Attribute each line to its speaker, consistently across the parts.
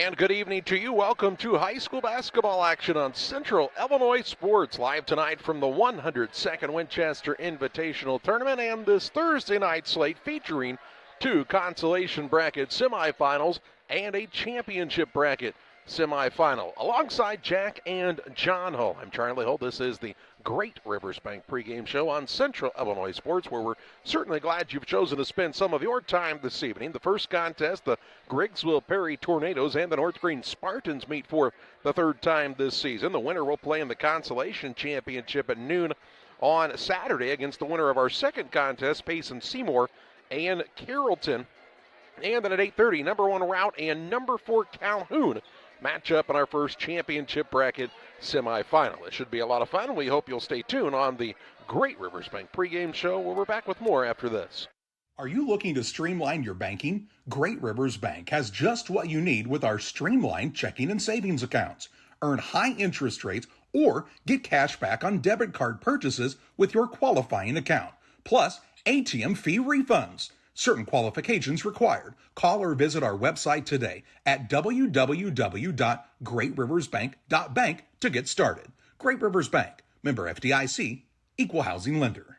Speaker 1: And good evening to you. Welcome to high school basketball action on Central Illinois Sports. Live tonight from the 102nd Winchester Invitational Tournament and this Thursday night slate featuring two consolation bracket semifinals and a championship bracket semifinal. Alongside Jack and John Hull, I'm Charlie Hull. This is the Great Rivers Bank pregame show on Central Illinois Sports, where we're certainly glad you've chosen to spend some of your time this evening. The first contest, the Griggsville-Perry Tornadoes and the North Greene Spartans meet for the third time this season. The winner will play in the consolation championship at noon on Saturday against the winner of our second contest, Payson Seymour and Carrollton. And then at 8:30, number 1 Route and number 4 Calhoun match up in our first championship bracket semifinal. It should be a lot of fun. We hope you'll stay tuned on the Great Rivers Bank pregame show, where we're back with more after this.
Speaker 2: Are you looking to streamline your banking? Great Rivers Bank has just what you need with our streamlined checking and savings accounts. Earn high interest rates or get cash back on debit card purchases with your qualifying account, plus ATM fee refunds. Certain qualifications required. Call or visit our website today at www.greatriversbank.bank to get started. Great Rivers Bank, member FDIC, equal housing lender.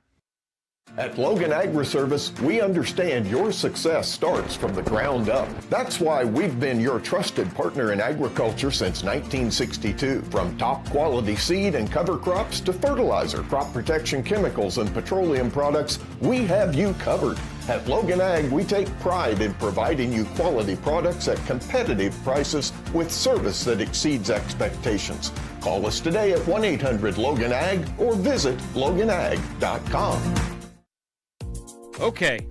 Speaker 3: At Logan Agri-Service, we understand your success starts from the ground up. That's why we've been your trusted partner in agriculture since 1962. From top quality seed and cover crops to fertilizer, crop protection chemicals, and petroleum products, we have you covered. At Logan Ag, we take pride in providing you quality products at competitive prices with service that exceeds expectations. Call us today at 1-800-LOGAN-AG or visit loganag.com.
Speaker 4: Okay,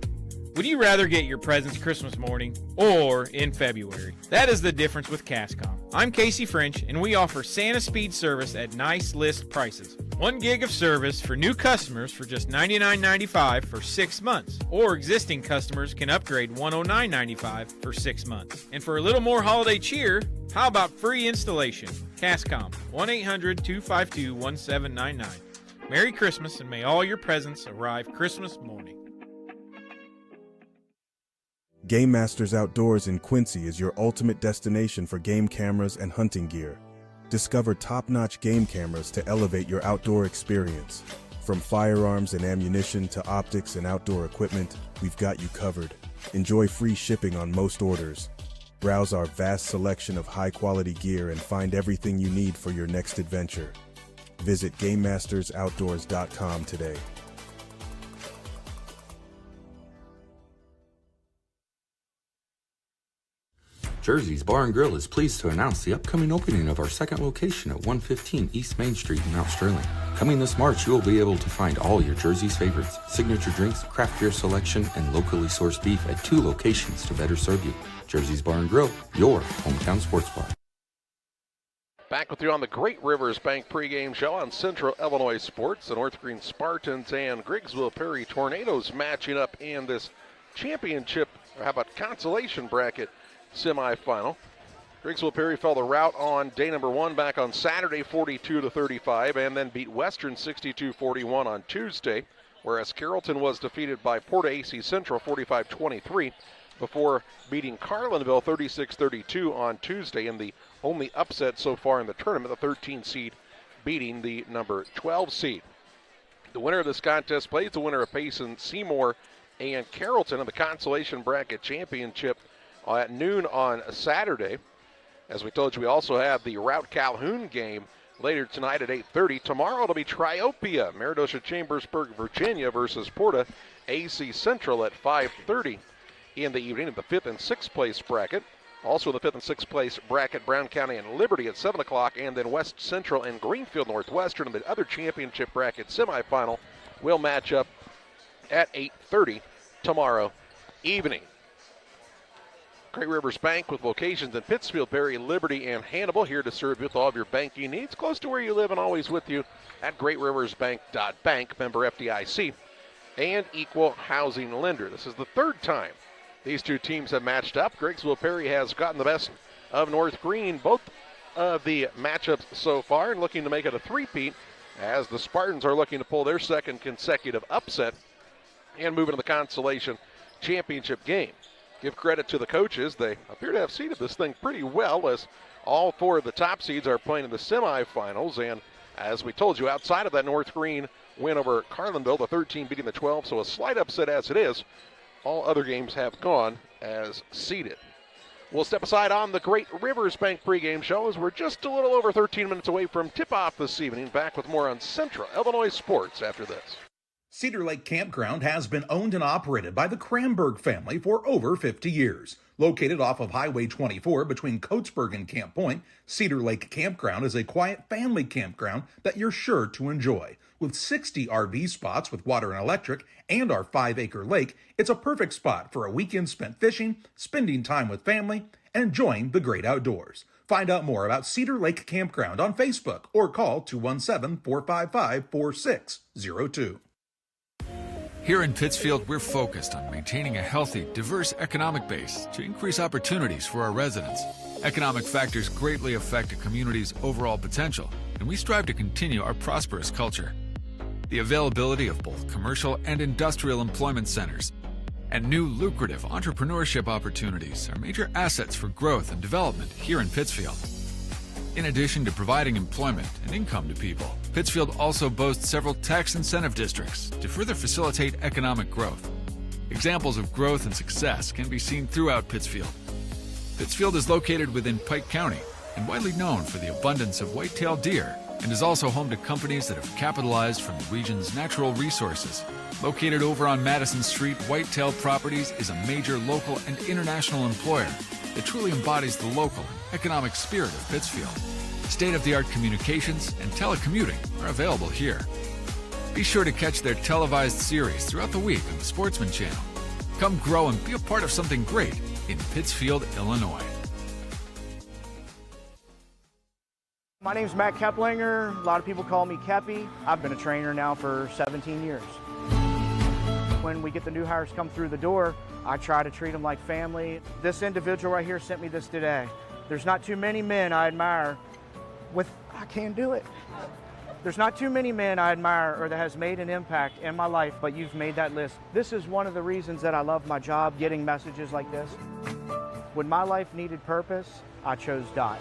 Speaker 4: would you rather get your presents Christmas morning or in February? That is the difference with Cascom. I'm Casey French, and we offer Santa Speed service at nice list prices. 1 gig of service for new customers for just $99.95 for 6 months, or existing customers can upgrade $109.95 for 6 months. And for a little more holiday cheer, how about free installation? Cascom, 1-800-252-1799. Merry Christmas, and may all your presents arrive Christmas morning.
Speaker 5: Game Masters Outdoors in Quincy is your ultimate destination for game cameras and hunting gear. Discover top-notch game cameras to elevate your outdoor experience. From firearms and ammunition to optics and outdoor equipment, we've got you covered. Enjoy free shipping on most orders. Browse our vast selection of high-quality gear and find everything you need for your next adventure. Visit GameMastersOutdoors.com today.
Speaker 6: Jersey's Bar and Grill is pleased to announce the upcoming opening of our second location at 115 East Main Street in Mount Sterling. Coming this March, you will be able to find all your Jersey's favorites, signature drinks, craft beer selection, and locally sourced beef at 2 locations to better serve you. Jersey's Bar and Grill, your hometown sports bar.
Speaker 1: Back with you on the Great Rivers Bank pregame show on Central Illinois Sports. The North Greene Spartans and Griggsville-Perry Tornadoes matching up in this championship, or how about consolation bracket semifinal. Griggsville-Perry fell the route on day number 1 back on Saturday, 42-35, and then beat Western 62-41 on Tuesday, whereas Carrollton was defeated by Porta AC Central 45-23 before beating Carlinville 36-32 on Tuesday in the only upset so far in the tournament, the 13 seed beating the number 12 seed. The winner of this contest plays the winner of Payson Seymour and Carrollton in the consolation bracket championship at noon on Saturday. As we told you, we also have the Route Calhoun game later tonight at 8:30. Tomorrow it'll be Triopia, Meridosha-Chambersburg, Virginia versus Porta AC Central at 5:30 in the evening in the 5th and 6th place bracket. Also in the 5th and 6th place bracket, Brown County and Liberty at 7 o'clock, and then West Central and Greenfield Northwestern in the other championship bracket semifinal will match up at 8:30 tomorrow evening. Great Rivers Bank with locations in Pittsfield, Perry, Liberty, and Hannibal, here to serve you with all of your banking needs, close to where you live and always with you at greatriversbank.bank, member FDIC, and equal housing lender. This is the third time these two teams have matched up. Griggsville-Perry has gotten the best of North Greene both of the matchups so far, and looking to make it a three-peat as the Spartans are looking to pull their second consecutive upset and move into the consolation championship game. give credit to the coaches. They appear to have seeded this thing pretty well, as all 4 of the top seeds are playing in the semifinals. And as we told you, outside of that North Greene win over Carlinville, the 13 beating the 12, so a slight upset as it is, all other games have gone as seeded. We'll step aside on the Great Rivers Bank pregame show, as we're just a little over 13 minutes away from tip-off this evening. Back with more on Central Illinois sports after this.
Speaker 2: Cedar Lake Campground has been owned and operated by the Kramberg family for over 50 years. Located off of Highway 24 between Coatesburg and Camp Point, Cedar Lake Campground is a quiet family campground that you're sure to enjoy. With 60 RV spots with water and electric and our 5-acre lake, it's a perfect spot for a weekend spent fishing, spending time with family, and enjoying the great outdoors. Find out more about Cedar Lake Campground on Facebook or call 217-455-4602.
Speaker 7: Here in Pittsfield, we're focused on maintaining a healthy, diverse economic base to increase opportunities for our residents. Economic factors greatly affect a community's overall potential, and we strive to continue our prosperous culture. The availability of both commercial and industrial employment centers and new lucrative entrepreneurship opportunities are major assets for growth and development here in Pittsfield. In addition to providing employment and income to people, Pittsfield also boasts several tax incentive districts to further facilitate economic growth. Examples of growth and success can be seen throughout Pittsfield. Pittsfield is located within Pike County and widely known for the abundance of white-tailed deer, and is also home to companies that have capitalized from the region's natural resources. Located over on Madison Street, Whitetail Properties is a major local and international employer that truly embodies the local and economic spirit of Pittsfield. State-of-the-art communications and telecommuting are available here. Be sure to catch their televised series throughout the week on the Sportsman Channel. Come grow and be a part of something great in Pittsfield, Illinois.
Speaker 8: My name's Matt Keplinger. A lot of people call me Keppy. I've been a trainer now for 17 years. When we get the new hires come through the door, I try to treat them like family. This individual right here sent me this today. There's not too many men I admire I can't do it. There's not too many men I admire or that has made an impact in my life, but you've made that list. This is one of the reasons that I love my job, getting messages like this. When my life needed purpose, I chose Dot.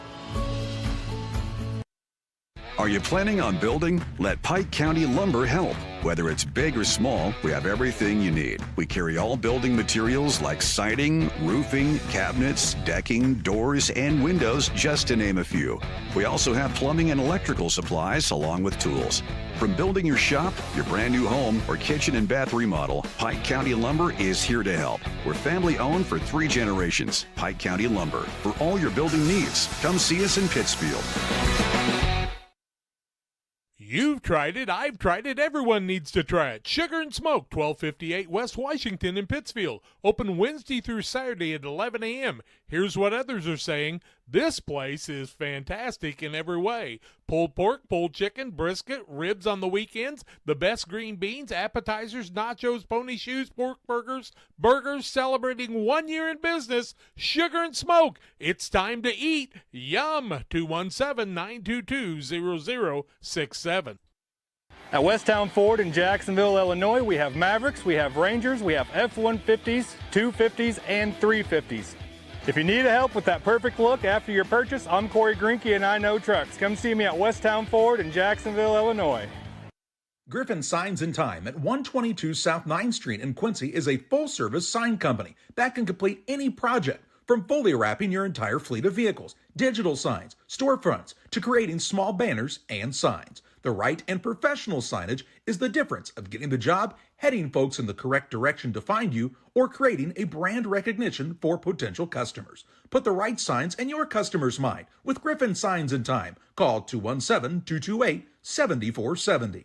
Speaker 9: Are you planning on building? Let Pike County Lumber help. Whether it's big or small, we have everything you need. We carry all building materials like siding, roofing, cabinets, decking, doors, and windows, just to name a few. We also have plumbing and electrical supplies along with tools. From building your shop, your brand new home, or kitchen and bath remodel, Pike County Lumber is here to help. We're family owned for 3 generations. Pike County Lumber. For all your building needs, come see us in Pittsfield.
Speaker 10: You've tried it, I've tried it, everyone needs to try it. Sugar and Smoke, 1258 West Washington in Pittsfield. Open Wednesday through Saturday at 11 a.m. Here's what others are saying. This place is fantastic in every way. Pulled pork, pulled chicken, brisket, ribs on the weekends, the best green beans, appetizers, nachos, pony shoes, pork burgers, celebrating 1 year in business. Sugar and Smoke, it's time to eat. Yum! 217-922-0067.
Speaker 11: At Westtown Ford in Jacksonville, Illinois, we have Mavericks, we have Rangers, we have F-150s, 250s, and 350s. If you need help with that perfect look after your purchase, I'm Corey Greenke and I Know Trucks. Come see me at Westtown Ford in Jacksonville, Illinois.
Speaker 2: Griffin Signs and Time at 122 South 9th Street in Quincy is a full-service sign company that can complete any project, from fully wrapping your entire fleet of vehicles, digital signs, storefronts, to creating small banners and signs. The right and professional signage is the difference of getting the job, heading folks in the correct direction to find you, or creating a brand recognition for potential customers. Put the right signs in your customer's mind with Griffin Signs and Time. Call 217-228-7470.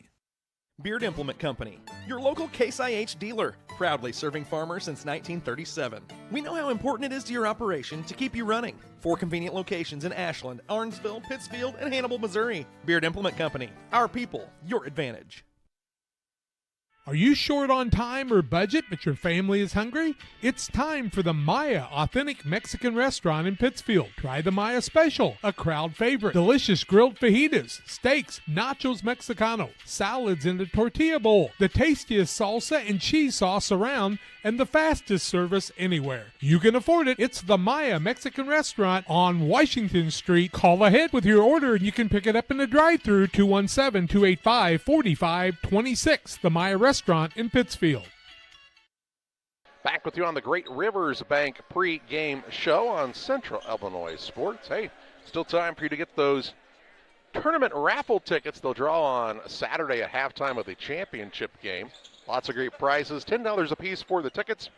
Speaker 12: Beard Implement Company, your local Case IH dealer, proudly serving farmers since 1937. We know how important it is to your operation to keep you running. 4 convenient locations in Ashland, Arnsville, Pittsfield, and Hannibal, Missouri. Beard Implement Company, our people, your advantage.
Speaker 10: Are you short on time or budget, but your family is hungry? It's time for the Maya Authentic Mexican Restaurant in Pittsfield. Try the Maya Special, a crowd favorite. Delicious grilled fajitas, steaks, nachos Mexicano, salads in a tortilla bowl, the tastiest salsa and cheese sauce around, and the fastest service anywhere. You can afford it. It's the Maya Mexican Restaurant on Washington Street. Call ahead with your order and you can pick it up in the drive-thru, 217-285-4526. The Maya Restaurant in Pittsfield.
Speaker 1: Back with you on the Great Rivers Bank pre-game show on Central Illinois Sports. Hey, still time for you to get those tournament raffle tickets. They'll draw on Saturday at halftime of the championship game. Lots of great prizes, $10 a piece for the tickets.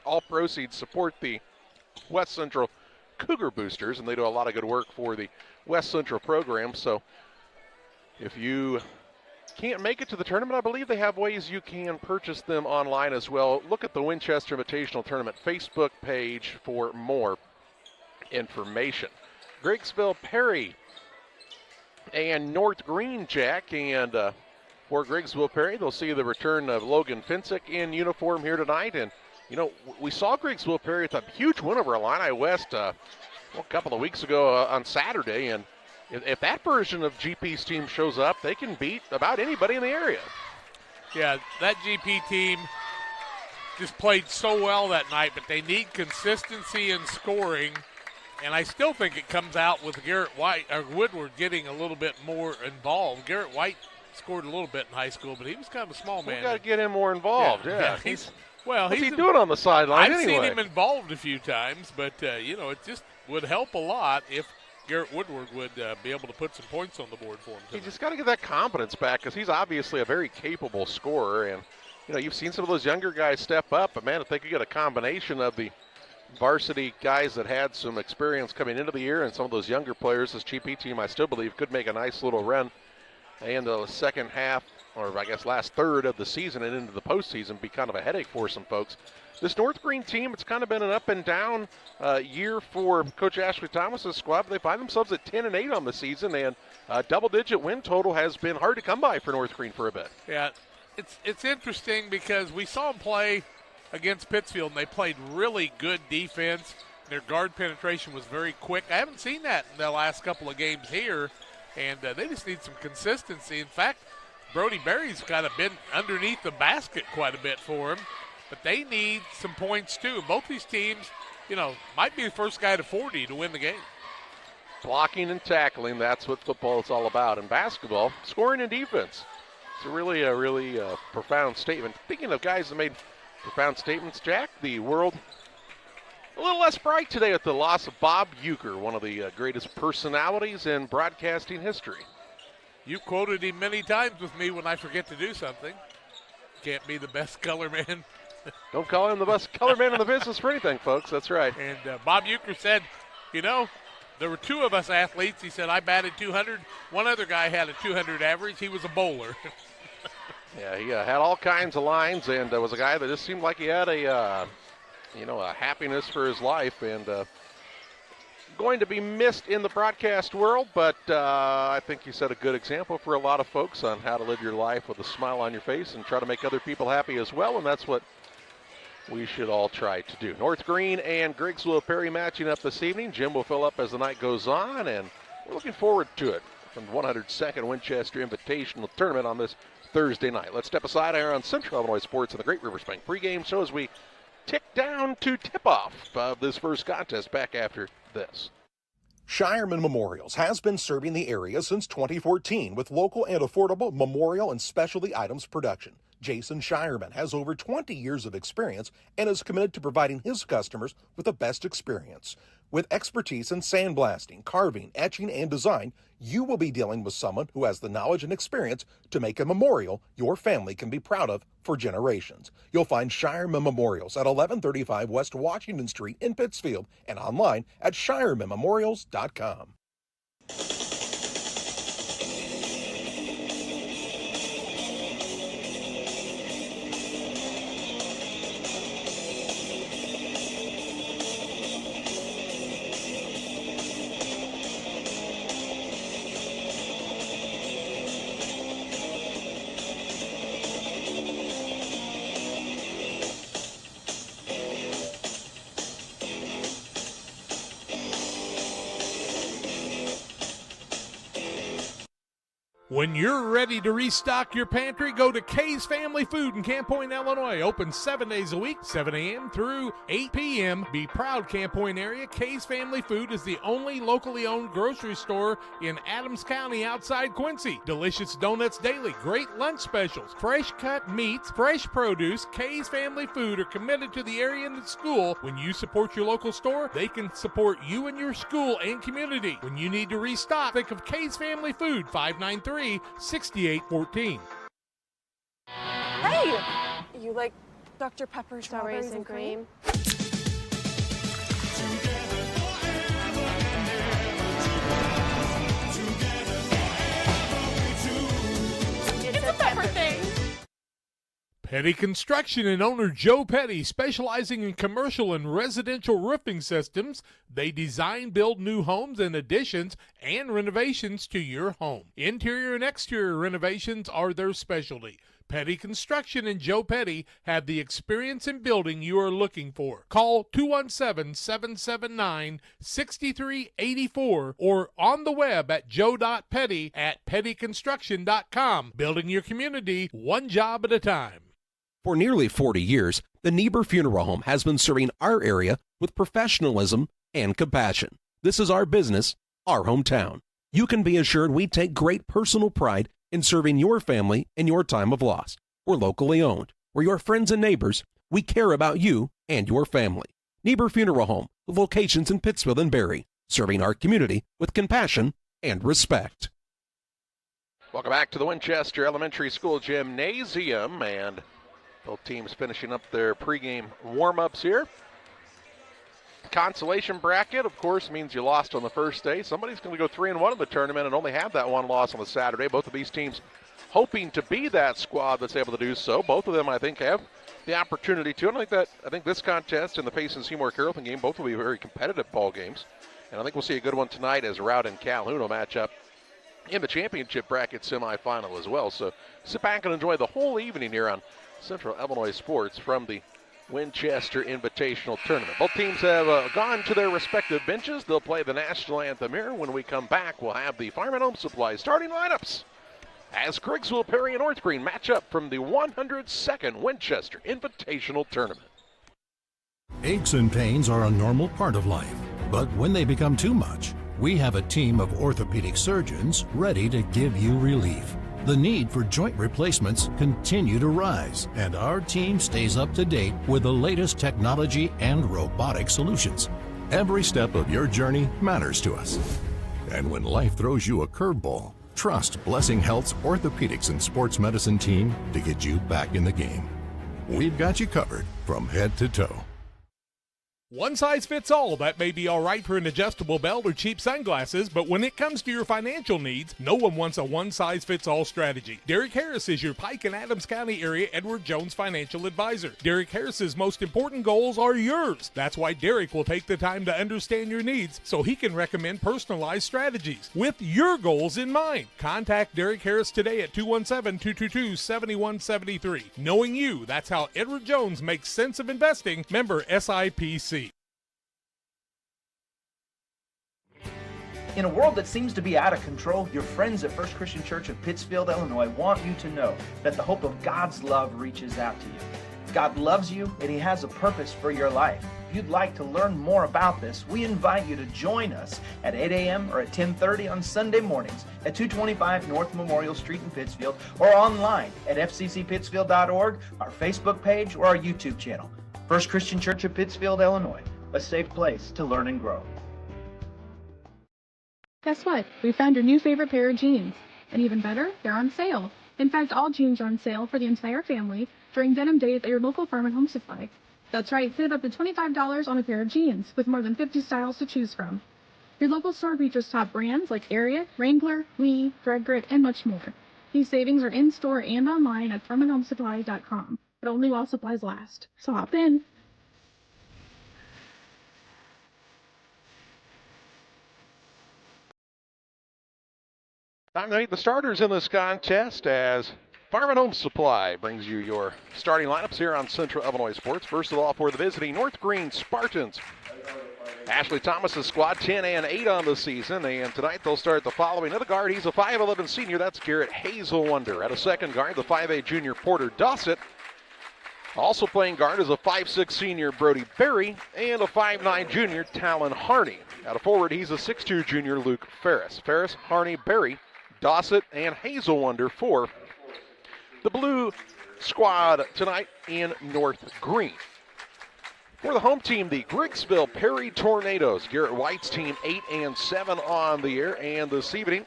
Speaker 1: All proceeds support the West Central Cougar Boosters, and they do a lot of good work for the West Central program. So if you can't make it to the tournament, I believe they have ways you can purchase them online as well. Look at the Winchester Invitational Tournament Facebook page for more information. Griggsville-Perry and North Greene, Jack, and for Griggsville-Perry, they'll see the return of Logan Finsick in uniform here tonight. And, you know, we saw Griggsville-Perry with a huge win over Illini West a couple of weeks ago on Saturday, and if that version of GP's team shows up, they can beat about anybody in the area.
Speaker 10: Yeah, that GP team just played so well that night, but they need consistency in scoring, and I still think it comes out with Woodward getting a little bit more involved. Garrett White scored a little bit in high school, but he was kind of a small man.
Speaker 1: We've got to get him more involved, yeah. What's he doing on the sideline anyway?
Speaker 10: I've seen him involved a few times, but, it just would help a lot if Garrett Woodward would be able to put some points on the board for him tonight.
Speaker 1: You just got to get that confidence back because he's obviously a very capable scorer. And, you've seen some of those younger guys step up. But, man, if they could get a combination of the varsity guys that had some experience coming into the year and some of those younger players, this GP team, I still believe, could make a nice little run in the second half, or I guess last third of the season and into the postseason, be kind of a headache for some folks. This North Greene team, it's kind of been an up and down year for Coach Ashley Thomas's squad. They find themselves at 10-8 on the season, and a double-digit win total has been hard to come by for North Greene for a bit.
Speaker 10: Yeah, it's interesting because we saw them play against Pittsfield, and they played really good defense. Their guard penetration was very quick. I haven't seen that in the last couple of games here, and they just need some consistency. In fact, Brody Berry's kind of been underneath the basket quite a bit for him. But they need some points, too. Both these teams, might be the first guy to 40 to win the game.
Speaker 1: Blocking and tackling, that's what football is all about. And basketball, scoring and defense. It's a really profound statement. Speaking of guys that made profound statements, Jack, the world a little less bright today with the loss of Bob Uecker, one of the greatest personalities in broadcasting history.
Speaker 10: You quoted him many times with me when I forget to do something. Can't be the best color man.
Speaker 1: Don't call him the best color man in the business for anything, folks. That's right.
Speaker 10: And Bob Uecker said, there were two of us athletes. He said, I batted 200. One other guy had a 200 average. He was a bowler.
Speaker 1: Yeah, he had all kinds of lines, and was a guy that just seemed like he had a happiness for his life, and going to be missed in the broadcast world, but I think he set a good example for a lot of folks on how to live your life with a smile on your face and try to make other people happy as well, and that's what we should all try to do. North Greene and Griggsville-Perry matching up this evening. Gym will fill up as the night goes on, and we're looking forward to it from the 102nd Winchester Invitational Tournament on this Thursday night. Let's step aside here on Central Illinois Sports and the Great Rivers Bank pregame show as we tick down to tip-off of this first contest back after this.
Speaker 2: Shireman Memorials has been serving the area since 2014 with local and affordable memorial and specialty items production. Jason Shireman has over 20 years of experience and is committed to providing his customers with the best experience. With expertise in sandblasting, carving, etching, and design, you will be dealing with someone who has the knowledge and experience to make a memorial your family can be proud of for generations. You'll find Shireman Memorials at 1135 West Washington Street in Pittsfield and online at shiremanmemorials.com.
Speaker 10: When you're ready to restock your pantry, go to Kay's Family Food in Camp Point, Illinois. Open 7 days a week, 7 a.m. through 8 p.m. Be proud, Camp Point area. Kay's Family Food is the only locally owned grocery store in Adams County outside Quincy. Delicious donuts daily, great lunch specials, fresh cut meats, fresh produce. Kay's Family Food are committed to the area and the school. When you support your local store, they can support you and your school and community. When you need to restock, think of Kay's Family Food, 593-6814.
Speaker 13: Hey! You like Dr. Pepper strawberries and cream? It's a pepper thing!
Speaker 10: Petty Construction and owner Joe Petty, specializing in commercial and residential roofing systems. They design, build new homes and additions and renovations to your home. Interior and exterior renovations are their specialty. Petty Construction and Joe Petty have the experience in building you are looking for. Call 217-779-6384 or on the web at joe.petty@pettyconstruction.com. Building your community one job at a time.
Speaker 14: For nearly 40 years, the Niebuhr Funeral Home has been serving our area with professionalism and compassion. This is our business, our hometown. You can be assured we take great personal pride in serving your family in your time of loss. We're locally owned. We're your friends and neighbors. We care about you and your family. Niebuhr Funeral Home, with locations in Pittsfield and Barry, serving our community with compassion and respect.
Speaker 1: Welcome back to the Winchester Elementary School Gymnasium, and both teams finishing up their pregame warm-ups here. Consolation bracket, of course, means you lost on the first day. Somebody's going to go 3-1 in the tournament and only have that one loss on the Saturday. Both of these teams hoping to be that squad that's able to do so. Both of them, I think, have the opportunity to. And I think this contest and the Payson-Seymour-Carrollton game, both will be very competitive ball games. And I think we'll see a good one tonight as Routt and Calhoun will match up in the championship bracket semifinal as well. So sit back and enjoy the whole evening here on Central Illinois Sports from the Winchester Invitational Tournament. Both teams have gone to their respective benches. They'll play the national anthem here. When we come back, we'll have the Fireman Home Supply starting lineups as Griggsville-Perry and North Greene match up from the 102nd Winchester Invitational Tournament.
Speaker 15: Aches and pains are a normal part of life, but when they become too much, we have a team of orthopedic surgeons ready to give you relief. The need for joint replacements continue to rise, and our team stays up to date with the latest technology and robotic solutions. Every step of your journey matters to us. And when life throws you a curveball, trust Blessing Health's orthopedics and sports medicine team to get you back in the game. We've got you covered from head to toe.
Speaker 10: One size fits all. That may be all right for an adjustable belt or cheap sunglasses, but when it comes to your financial needs, no one wants a one-size-fits-all strategy. Derek Harris is your Pike and Adams County area Edward Jones financial advisor. Derek Harris's most important goals are yours. That's why Derek will take the time to understand your needs so he can recommend personalized strategies with your goals in mind. Contact Derek Harris today at 217-222-7173. Knowing you, that's how Edward Jones makes sense of investing. Member SIPC.
Speaker 16: In a world that seems to be out of control, your friends at First Christian Church of Pittsfield, Illinois want you to know that the hope of God's love reaches out to you. God loves you and He has a purpose for your life. If you'd like to learn more about this, we invite you to join us at 8 a.m. or at 10:30 on Sunday mornings at 225 North Memorial Street in Pittsfield, or online at fccpittsfield.org, our Facebook page, or our YouTube channel. First Christian Church of Pittsfield, Illinois, a safe place to learn and grow.
Speaker 17: Guess what? We found your new favorite pair of jeans. And even better, they're on sale. In fact, all jeans are on sale for the entire family during denim days at your local Farm and Home Supply. That's right, save up to $25 on a pair of jeans with more than 50 styles to choose from. Your local store features top brands like Ariat, Wrangler, Lee, Threadgrit, and much more. These savings are in-store and online at farmandhomesupply.com, but only while supplies last. So hop in.
Speaker 1: Time to meet the starters in this contest as Farm and Home Supply brings you your starting lineups here on Central Illinois Sports. First of all, for the visiting North Greene Spartans, Ashley Thomas's squad 10-8 on the season, and tonight they'll start the following. At the guard, he's a 5'11 senior. That's Garrett Hazelwonder. At a second guard, the 5'8 junior Porter Dossett. Also playing guard is a 5'6 senior Brody Berry and a 5'9 junior Talon Harney. At a forward, he's a 6'2 junior Luke Ferris. Ferris, Harney, Berry, Dossett, and Hazelwonder for the blue squad tonight in North Greene. For the home team, the Griggsville-Perry Tornadoes. Garrett White's team 8-7 on the year, and this evening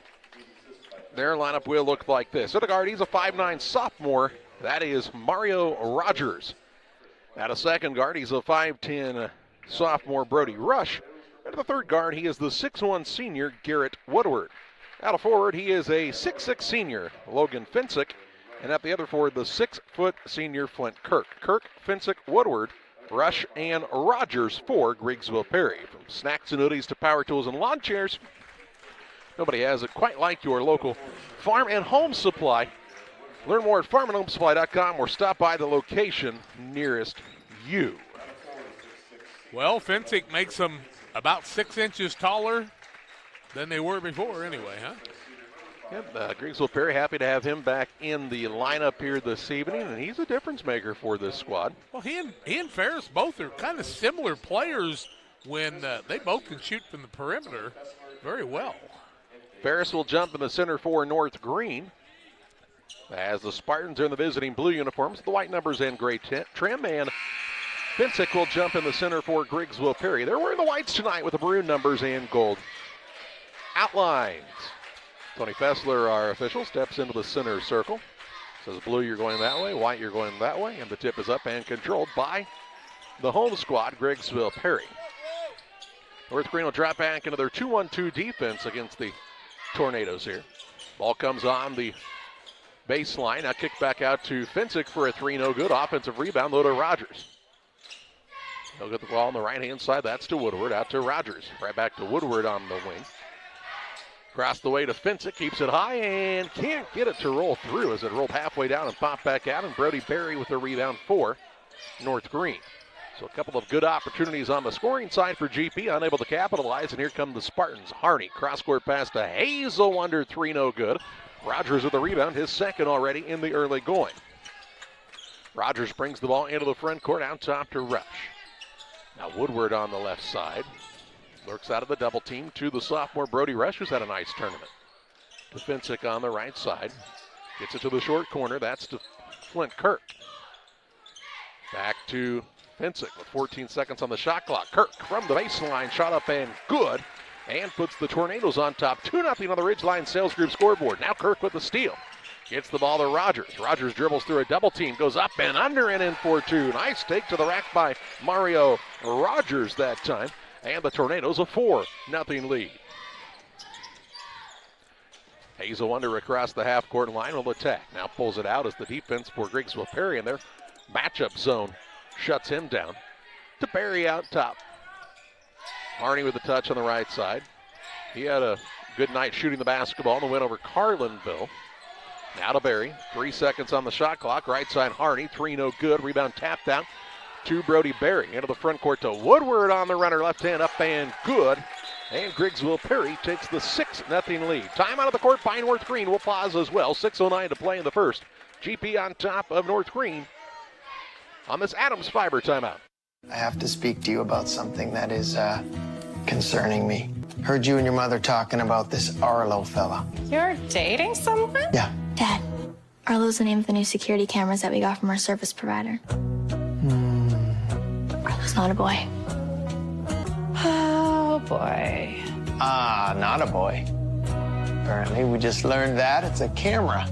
Speaker 1: their lineup will look like this. At the guard, he's a 5'9 sophomore. That is Mario Rogers. At a second guard, he's a 5'10 sophomore Brody Rush. At the third guard, he is the 6'1 senior Garrett Woodward. At a forward, he is a 6'6 senior Logan Finsick. And at the other forward, the 6' senior Flint Kirk. Kirk, Finsick, Woodward, Rush, and Rogers for Griggsville-Perry. From snacks and hoodies to power tools and lawn chairs, nobody has it quite like your local farm and home supply. Learn more at farmandhomesupply.com or stop by the location nearest you.
Speaker 10: Well, Finsick makes them about 6 inches taller than they were before anyway, huh?
Speaker 1: Yep, Griggsville-Perry happy to have him back in the lineup here this evening, and he's a difference maker for this squad.
Speaker 10: Well, he and Ferris both are kind of similar players when they both can shoot from the perimeter very well.
Speaker 1: Ferris will jump in the center for North Greene, as the Spartans are in the visiting blue uniforms, the white numbers and gray trim, and Finsick will jump in the center for Griggsville-Perry. They're wearing the whites tonight with the maroon numbers and gold outlines. Tony Fessler, our official, steps into the center circle. Says blue, you're going that way, white, you're going that way, and the tip is up and controlled by the home squad, Griggsville-Perry. North Greene will drop back into their 2-1-2 defense against the Tornadoes here. Ball comes on the baseline. Now kick back out to Finsick for a 3, no good. Offensive rebound, though, to Rogers. He'll get the ball on the right-hand side. That's to Woodward, out to Rogers. Right back to Woodward on the wing. Across the way to Finsick, keeps it high and can't get it to roll through as it rolled halfway down and popped back out. And Brody Berry with the rebound for North Greene. So a couple of good opportunities on the scoring side for GP, unable to capitalize. And here come the Spartans. Harney, cross-court pass to Hazelwonder, 3, no good. Rogers with the rebound, his second already in the early going. Rogers brings the ball into the front court, out top to Rush. Now Woodward on the left side. Lurks out of the double team to the sophomore Brody Rush, who's had a nice tournament. To Finsick on the right side. Gets it to the short corner. That's to Flint Kirk. Back to Finsick with 14 seconds on the shot clock. Kirk from the baseline, shot up and good. And puts the Tornadoes on top. 2-0 on the Ridgeline Sales Group scoreboard. Now Kirk with the steal. Gets the ball to Rogers. Rogers dribbles through a double team. Goes up and under and in for 2. Nice take to the rack by Mario Rogers that time. And the Tornadoes a 4-0 lead. Hazelwonder across the half-court line will attack. Now pulls it out as the defense for Griggsville-Perry in their matchup zone shuts him down. To Berry out top. Harney with the touch on the right side. He had a good night shooting the basketball in the win over Carlinville. Now to Berry. 3 seconds on the shot clock. Right side Harney. 3, no good. Rebound tapped out to Brody Berry. Into the front court to Woodward on the runner. Left hand up and good. And Griggsville-Perry takes the 6-0 lead. Time out of the court by North Greene. Will pause as well. 6:09 to play in the first. GP on top of North Greene on this Adams Fiber timeout.
Speaker 18: I have to speak to you about something that is concerning me. Heard you and your mother talking about this Arlo fella.
Speaker 19: You're dating someone?
Speaker 18: Yeah.
Speaker 20: Dad, Arlo's the name of the new security cameras that we got from our service provider. Arlo's not a boy.
Speaker 19: Oh, boy.
Speaker 18: Ah, not a boy. Apparently, we just learned that it's a camera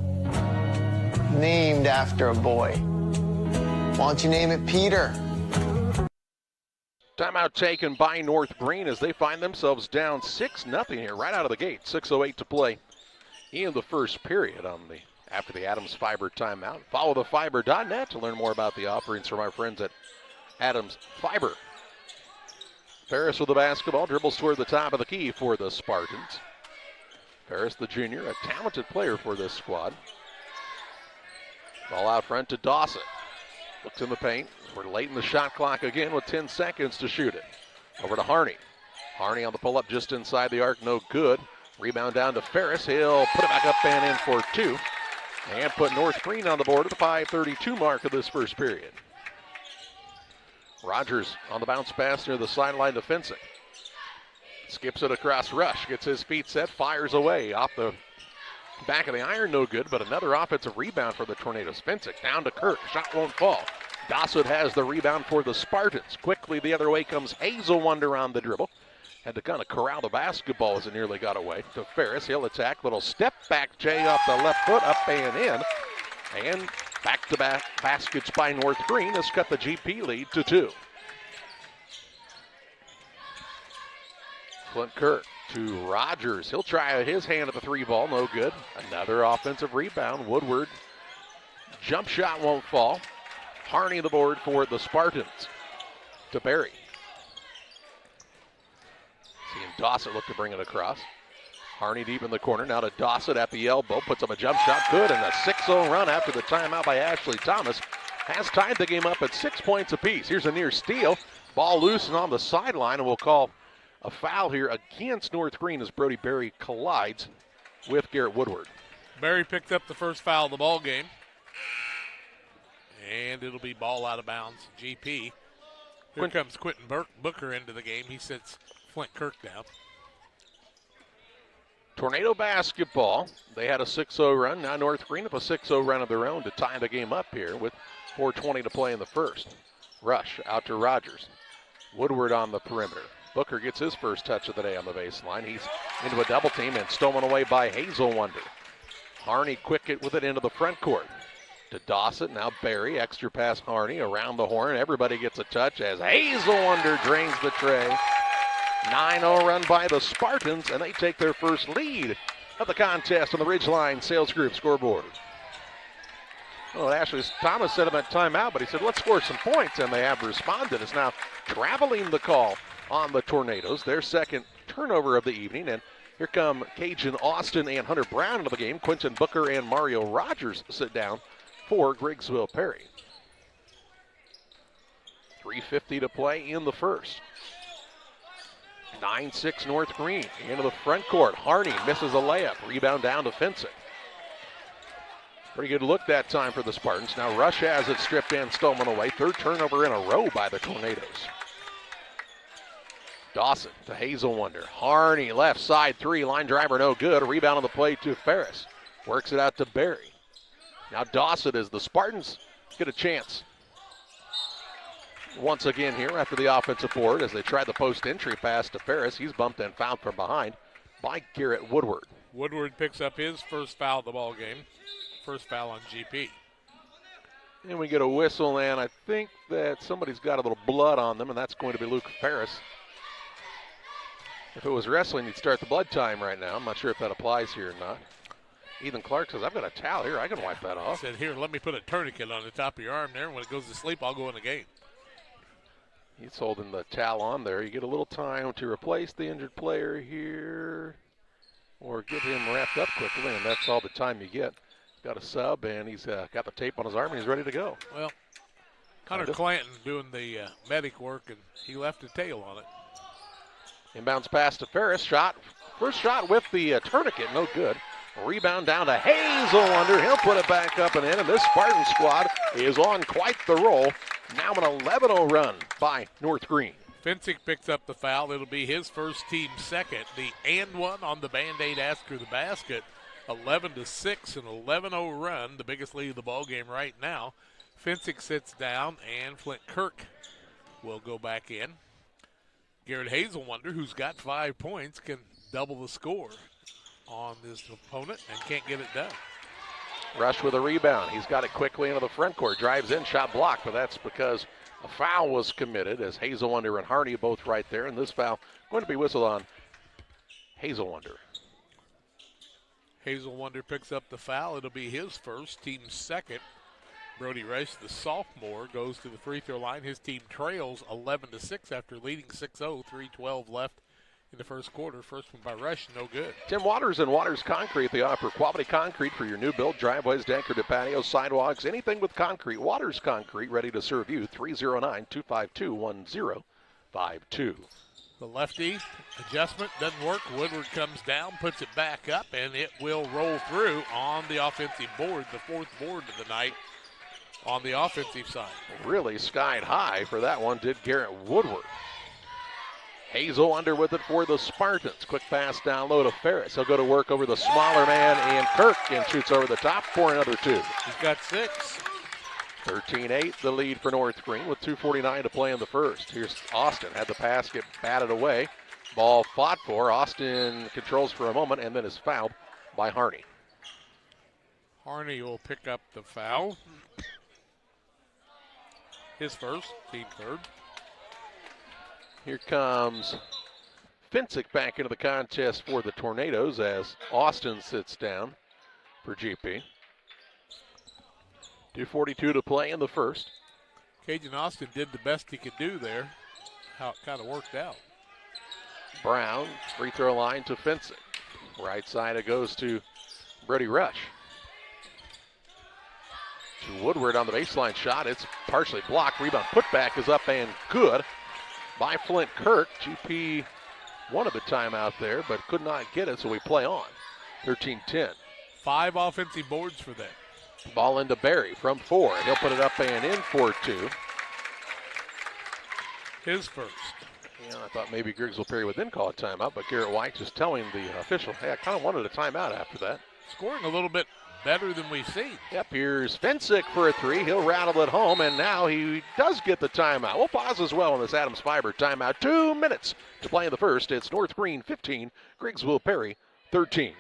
Speaker 18: named after a boy. Why don't you name it Peter?
Speaker 1: Timeout taken by North Greene as they find themselves down 6-0 here right out of the gate. 6:08 to play in the first period after the Adams Fiber timeout. Follow thefiber.net to learn more about the offerings from our friends at Adams Fiber. Ferris with the basketball, dribbles toward the top of the key for the Spartans. Ferris, the junior, a talented player for this squad. Ball out front to Dawson. Looks in the paint. We're late in the shot clock again with 10 seconds to shoot it. Over to Harney. Harney on the pull-up just inside the arc, no good. Rebound down to Ferris. He'll put it back up and in for two. And put North Greene on the board at the 5:32 mark of this first period. Rogers on the bounce pass near the sideline to Finsick. Skips it across Rush, gets his feet set, fires away off the back of the iron, no good, but another offensive rebound for the Tornadoes. Finsick down to Kirk, shot won't fall. Dossett has the rebound for the Spartans. Quickly the other way comes Hazelwonder on the dribble. Had to kind of corral the basketball as it nearly got away to Ferris. He'll attack, little step back Jay off the left foot, up and in. And back-to-back baskets by North Greene has cut the GP lead to 2. Clint Kirk to Rogers. He'll try his hand at the 3 ball, no good. Another offensive rebound. Woodward, jump shot won't fall. Harney the board for the Spartans to Berry. Seeing Dossett look to bring it across. Harney deep in the corner, now to Dossett at the elbow, puts up a jump shot, good, and a 6-0 run after the timeout by Ashley Thomas has tied the game up at 6 points apiece. Here's a near steal, ball loose and on the sideline, and we'll call a foul here against North Greene as Brody Berry collides with Garrett Woodward.
Speaker 10: Berry picked up the first foul of the ball game, and it'll be ball out of bounds. GP. Here comes Quentin Booker into the game. He sits Flint Kirk down.
Speaker 1: Tornado basketball. They had a 6-0 run. Now North Greene up a 6-0 run of their own to tie the game up here with 4:20 to play in the first. Rush out to Rogers. Woodward on the perimeter. Booker gets his first touch of the day on the baseline. He's into a double team and stolen away by Hazelwonder. Harney quick it with it into the front court. To Dossett, now Berry, extra pass Harney around the horn. Everybody gets a touch as Hazelwonder drains the tray. 9-0 run by the Spartans, and they take their first lead of the contest on the Ridgeline Sales Group scoreboard. Well, Ashley Thomas said about timeout, but he said, let's score some points, and they have responded. It's now traveling the call on the Tornadoes, their second turnover of the evening, and here come Cajun Austin and Hunter Brown into the game. Quentin Booker and Mario Rogers sit down for Griggsville-Perry. 3:50 to play in the first. 9-6 North Greene into the front court. Harney misses a layup. Rebound down to Finsick. Pretty good look that time for the Spartans. Now Rush has it stripped and stolen away. Third turnover in a row by the Tornadoes. Dawson to Hazelwonder. Harney left side 3. Line driver no good. A rebound on the play to Ferris. Works it out to Berry. Now Dawson as the Spartans get a chance once again here after the offensive board as they try the post entry pass to Ferris. He's bumped and fouled from behind by Garrett Woodward.
Speaker 10: Woodward picks up his first foul of the ball game. First foul on GP.
Speaker 1: And we get a whistle, and I think that somebody's got a little blood on them, and that's going to be Luke Ferris. If it was wrestling, you'd start the blood time right now. I'm not sure if that applies here or not. Ethan Clark says, I've got a towel here. I can wipe that off.
Speaker 10: He said, here, let me put a tourniquet on the top of your arm there. When it goes to sleep, I'll go in the game.
Speaker 1: He's holding the towel on there. You get a little time to replace the injured player here or get him wrapped up quickly, and that's all the time you get. Got a sub, and he's got the tape on his arm, and he's ready to go.
Speaker 10: Well, Hunter Clanton doing the medic work, and he left a tail on it.
Speaker 1: Inbounds pass to Ferris. Shot. First shot with the tourniquet. No good. Rebound down to Hazelwonder. He'll put it back up and in, and this Spartan squad is on quite the roll. Now an 11-0 run by North Greene.
Speaker 10: Finsick picks up the foul. It'll be his first, team second. The and one on the Band-Aid after the basket. 11-6, an 11-0 run, the biggest lead of the ball game right now. Finsick sits down, and Flint Kirk will go back in. Garrett Hazelwonder, who's got 5 points, can double the score on this opponent and can't get it done.
Speaker 1: Rush with a rebound. He's got it quickly into the front court. Drives in, shot blocked, but that's because a foul was committed as Hazelwonder and Harney both right there, and this foul going to be whistled on Hazelwonder.
Speaker 10: Hazelwonder picks up the foul. It'll be his first, team second. Brody Rice, the sophomore, goes to the free throw line. His team trails 11-6 after leading 6-0, 3:12 left in the first quarter. First one by Rush, no good.
Speaker 1: Tim Waters and Waters Concrete. They offer quality concrete for your new build, driveways, decorative patios, sidewalks, anything with concrete. Waters Concrete, ready to serve you. 309-252-1052.
Speaker 10: The lefty adjustment doesn't work. Woodward comes down, puts it back up, and it will roll through on the offensive board, the fourth board of the night on the offensive side.
Speaker 1: Really skied high for that one, did Garrett Woodward. Hazel under with it for the Spartans. Quick pass down low to Ferris. He'll go to work over the smaller man and Kirk and shoots over the top for another two.
Speaker 10: He's got 6.
Speaker 1: 13-8, the lead for North Greene with 2:49 to play in the first. Here's Austin, had the pass get batted away. Ball fought for. Austin controls for a moment and then is fouled by Harney.
Speaker 10: Harney will pick up the foul. His first, team third.
Speaker 1: Here comes Finsick back into the contest for the Tornadoes as Austin sits down for GP. 2:42 to play in the first.
Speaker 10: Cajun Austin did the best he could do there. How it kind of worked out.
Speaker 1: Brown, free throw line to Finsick. Right side it goes to Brody Rush. To Woodward on the baseline shot. It's partially blocked. Rebound putback is up and good by Flint Kirk. GP wanted the timeout there, but could not get it, so we play on. 13-10.
Speaker 10: 5 offensive boards for them.
Speaker 1: Ball into Berry from 4. He'll put it up and in for 2.
Speaker 10: His first.
Speaker 1: Yeah, I thought maybe Griggsville-Perry would then call a timeout, but Garrett White just telling the official, hey, I kind of wanted a timeout after that.
Speaker 10: Scoring a little bit better than we've seen.
Speaker 1: Yep, here's Finsick for a 3. He'll rattle it home, and now he does get the timeout. We'll pause as well on this Adams Fiber timeout. 2 minutes to play in the first. It's North Greene 15, Griggsville-Perry 13.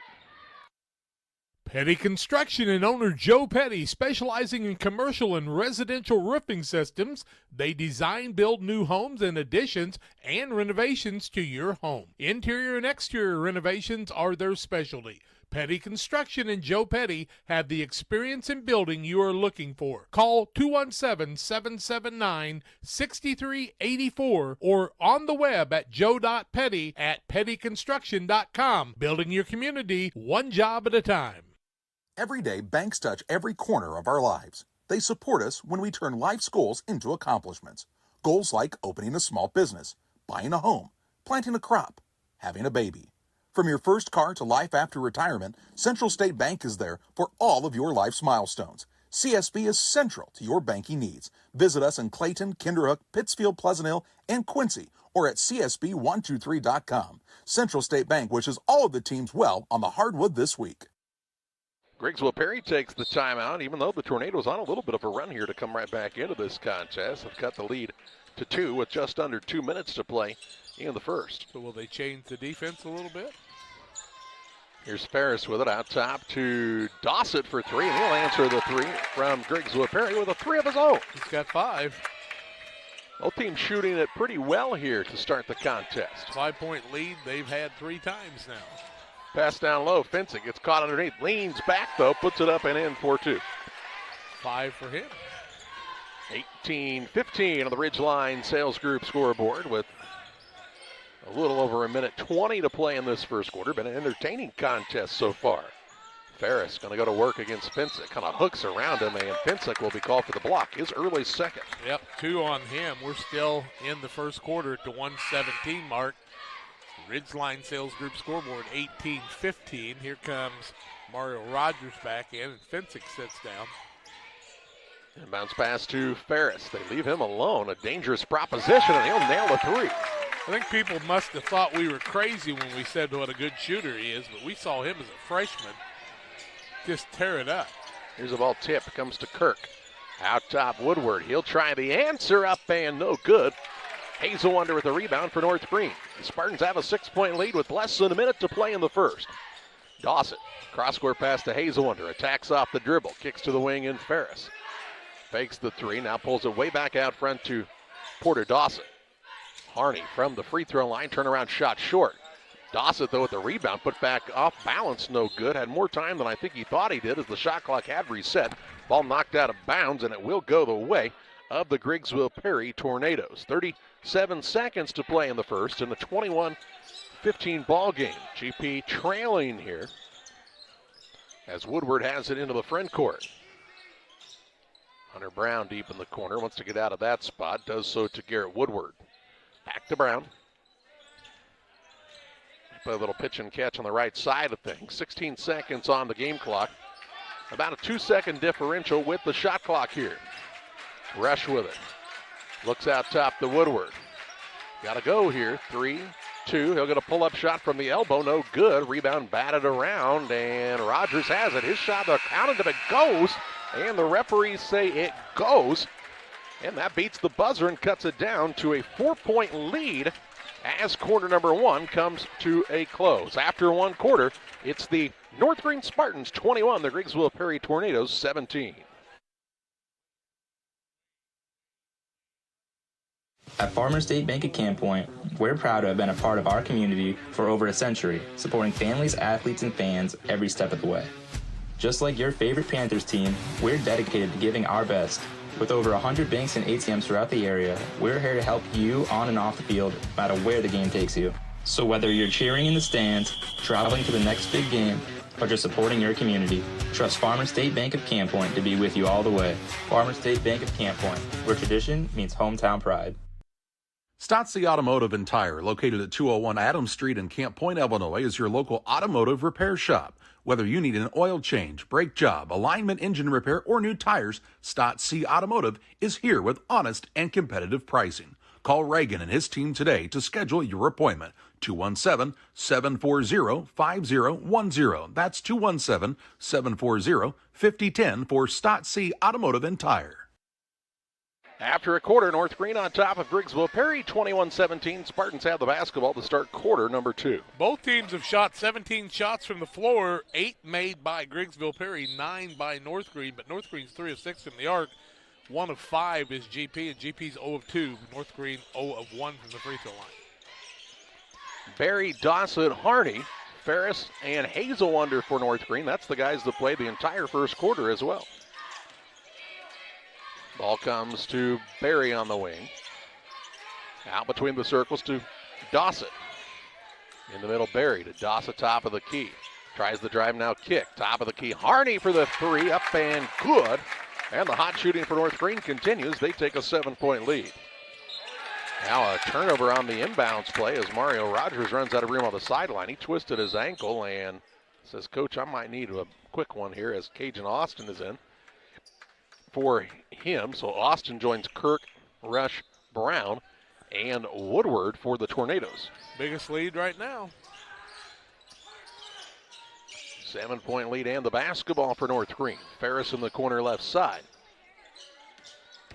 Speaker 10: Petty Construction and owner Joe Petty, specializing in commercial and residential roofing systems. They design, build new homes and additions and renovations to your home. Interior and exterior renovations are their specialty. Petty Construction and Joe Petty have the experience in building you are looking for. Call 217-779-6384 or on the web at joe.petty@pettyconstruction.com. Building your community one job at a time.
Speaker 2: Every day, banks touch every corner of our lives. They support us when we turn life's goals into accomplishments. Goals like opening a small business, buying a home, planting a crop, having a baby. From your first car to life after retirement, Central State Bank is there for all of your life's milestones. CSB is central to your banking needs. Visit us in Clayton, Kinderhook, Pittsfield, Pleasant Hill, and Quincy, or at csb123.com. Central State Bank wishes all of the teams well on the hardwood this week.
Speaker 1: Griggsville-Perry takes the timeout, even though the Tornadoes on a little bit of a run here to come right back into this contest. Have cut the lead to 2 with just under 2 minutes to play in the first.
Speaker 10: So will they change the defense a little bit?
Speaker 1: Here's Ferris with it out top to Dossett for 3, and he'll answer the 3 from Griggsville-Perry with a 3 of his own.
Speaker 10: He's got 5.
Speaker 1: Both teams shooting it pretty well here to start the contest.
Speaker 10: 5-point lead they've had 3 times now.
Speaker 1: Pass down low, Finsick gets caught underneath, leans back though, puts it up and in for 2.
Speaker 10: 5 for him.
Speaker 1: 18-15 on the Ridgeline Sales Group scoreboard with a little over a minute 20 to play in this first quarter. Been an entertaining contest so far. Ferris going to go to work against Finsick, kind of hooks around him, and Finsick will be called for the block, his early second.
Speaker 10: Yep, 2 on him. We're still in the first quarter at the 1:17 mark. Ridgeline Sales Group scoreboard 18-15. Here comes Mario Rogers back in, and Finsick sits down.
Speaker 1: And bounce pass to Ferris. They leave him alone. A dangerous proposition, and he'll nail a 3.
Speaker 10: I think people must have thought we were crazy when we said what a good shooter he is, but we saw him as a freshman just tear it up.
Speaker 1: Here's a ball tip. Comes to Kirk. Out top, Woodward. He'll try the answer up and no good. Hazel under with a rebound for North Greene. The Spartans have a 6-point lead with less than a minute to play in the first. Dawson, cross-court pass to Hazel under. Attacks off the dribble. Kicks to the wing in Ferris. Fakes the 3. Now pulls it way back out front to Porter Dawson. Harney from the free throw line. Turnaround shot short. Dawson, though, with the rebound, put back off balance, no good. Had more time than I think he thought he did as the shot clock had reset. Ball knocked out of bounds, and it will go the way of the Griggsville-Perry Tornadoes. 37 seconds to play in the first in the 21-15 ball game. GP trailing here as Woodward has it into the front court. Hunter Brown deep in the corner, wants to get out of that spot, does so to Garrett Woodward. Back to Brown. a little pitch and catch on the right side of things. 16 seconds on the game clock. About a 2-second differential with the shot clock here. Rush with it. Looks out top to Woodward. Got to go here. 3-2. He'll get a pull-up shot from the elbow. No good. Rebound batted around, and Rogers has it. His shot, they're counting him. It goes, and the referees say it goes. And that beats the buzzer and cuts it down to a 4-point lead as quarter number 1 comes to a close. After one quarter, it's the North Greene Spartans 21, the Griggsville-Perry Tornadoes 17.
Speaker 21: At Farmers State Bank of Camp Point, we're proud to have been a part of our community for over a century, supporting families, athletes, and fans every step of the way. Just like your favorite Panthers team, we're dedicated to giving our best. With over 100 banks and ATMs throughout the area, we're here to help you on and off the field, no matter where the game takes you. So whether you're cheering in the stands, traveling to the next big game, or just supporting your community, trust Farmers State Bank of Camp Point to be with you all the way. Farmers State Bank of Camp Point, where tradition meets hometown pride.
Speaker 2: Stotzi Automotive and Tire, located at 201 Adams Street in Camp Point, Illinois, is your local automotive repair shop. Whether you need an oil change, brake job, alignment, engine repair, or new tires, Stotzi Automotive is here with honest and competitive pricing. Call Reagan and his team today to schedule your appointment. 217-740-5010. That's 217-740-5010 for Stotzi Automotive and Tire.
Speaker 1: After a quarter, North Greene on top of Griggsville-Perry, 21-17. Spartans have the basketball to start quarter number 2.
Speaker 10: Both teams have shot 17 shots from the floor, 8 made by Griggsville-Perry, 9 by North Greene, but North Greene's 3 of 6 from the arc. 1 of 5 is GP, and GP's 0 of 2. North Greene 0 of 1 from the free throw line.
Speaker 1: Barry, Dawson, Harney, Ferris, and Hazelwonder for North Greene. That's the guys that played the entire first quarter as well. Ball comes to Barry on the wing. Out between the circles to Dawson. In the middle, Barry to Dawson, top of the key. Tries the drive now, kick. Top of the key. Harney for the 3, up and good. And the hot shooting for North Greene continues. They take a 7-point lead. Now a turnover on the inbounds play as Mario Rogers runs out of room on the sideline. He twisted his ankle and says, Coach, I might need a quick one here as Cajun Austin is in for him. So Austin joins Kirk, Rush, Brown, and Woodward for the Tornadoes.
Speaker 10: Biggest lead right now.
Speaker 1: 7-point lead and the basketball for North Greene. Ferris in the corner left side.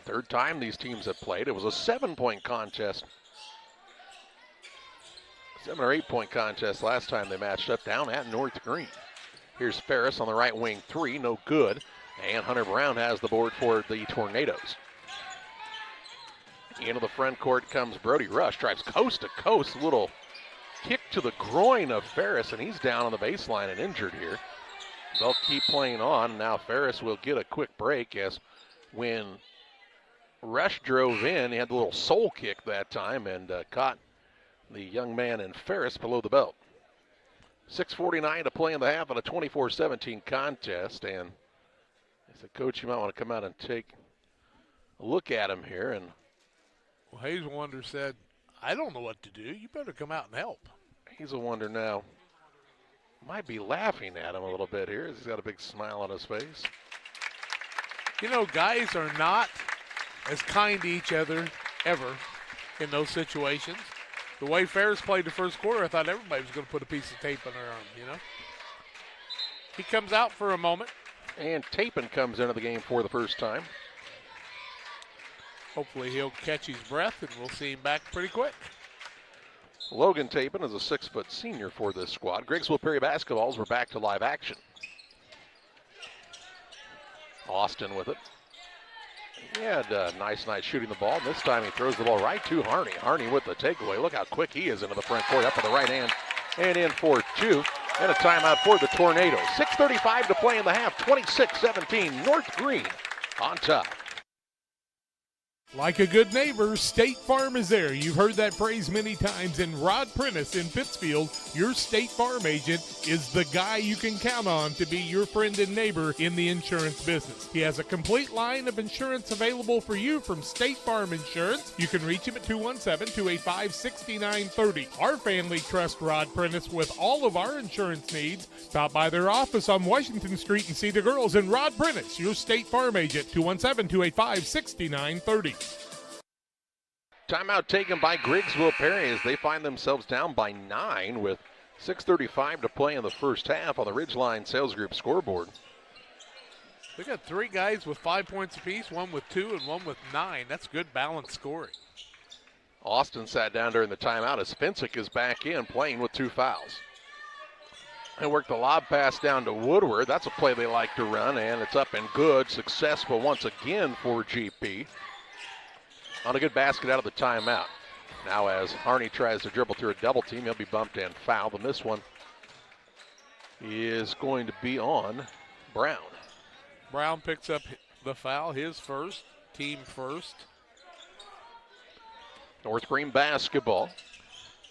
Speaker 1: Third time these teams have played. It was a 7-point contest. 7 or 8-point contest last time they matched up down at North Greene. Here's Ferris on the right wing 3, no good. And Hunter Brown has the board for the Tornadoes. Into the front court comes Brody Rush. Drives coast to coast. Little kick to the groin of Ferris, and he's down on the baseline and injured here. They'll keep playing on. Now Ferris will get a quick break as when Rush drove in, he had the little soul kick that time and caught the young man in Ferris below the belt. 6:49 to play in the half on a 24-17 contest, and I said, Coach, you might want to come out and take a look at him here. And
Speaker 10: well, Hazelwonder said, I don't know what to do. You better come out and help.
Speaker 1: Hazelwonder now might be laughing at him a little bit here. He's got a big smile on his face.
Speaker 10: You know, guys are not as kind to each other ever in those situations. The way Ferris played the first quarter, I thought everybody was going to put a piece of tape on their arm, you know. He comes out for a moment.
Speaker 1: And Tapin comes into the game for the first time.
Speaker 10: Hopefully he'll catch his breath and we'll see him back pretty quick.
Speaker 1: Logan Tapin is a 6-foot senior for this squad. Griggsville-Perry basketballs were back to live action. Austin with it. He had a nice night shooting the ball. And this time he throws the ball right to Harney. Harney with the takeaway. Look how quick he is into the front court. Up on the right hand and in for 2. And a timeout for the Tornadoes. 6:35 to play in the half. 26-17. North Greene on top.
Speaker 10: Like a good neighbor, State Farm is there. You've heard that phrase many times. And Rod Prentice in Pittsfield, your State Farm agent, is the guy you can count on to be your friend and neighbor in the insurance business. He has a complete line of insurance available for you from State Farm Insurance. You can reach him at 217-285-6930. Our family trusts Rod Prentice with all of our insurance needs. Stop by their office on Washington Street and see the girls. And Rod Prentice, your State Farm agent, 217-285-6930.
Speaker 1: Timeout taken by Griggsville-Perry as they find themselves down by 9 with 6:35 to play in the first half on the Ridgeline Sales Group scoreboard.
Speaker 10: They got 3 guys with 5 points apiece, one with 2 and one with 9. That's good balanced scoring.
Speaker 1: Austin sat down during the timeout as Finsick is back in playing with 2 fouls. They work the lob pass down to Woodward. That's a play they like to run, and it's up and good. Successful once again for GP. On a good basket out of the timeout. Now as Harney tries to dribble through a double team, he'll be bumped and fouled. And this one is going to be on Brown.
Speaker 10: Brown picks up the foul, his first, team first.
Speaker 1: North Greene basketball.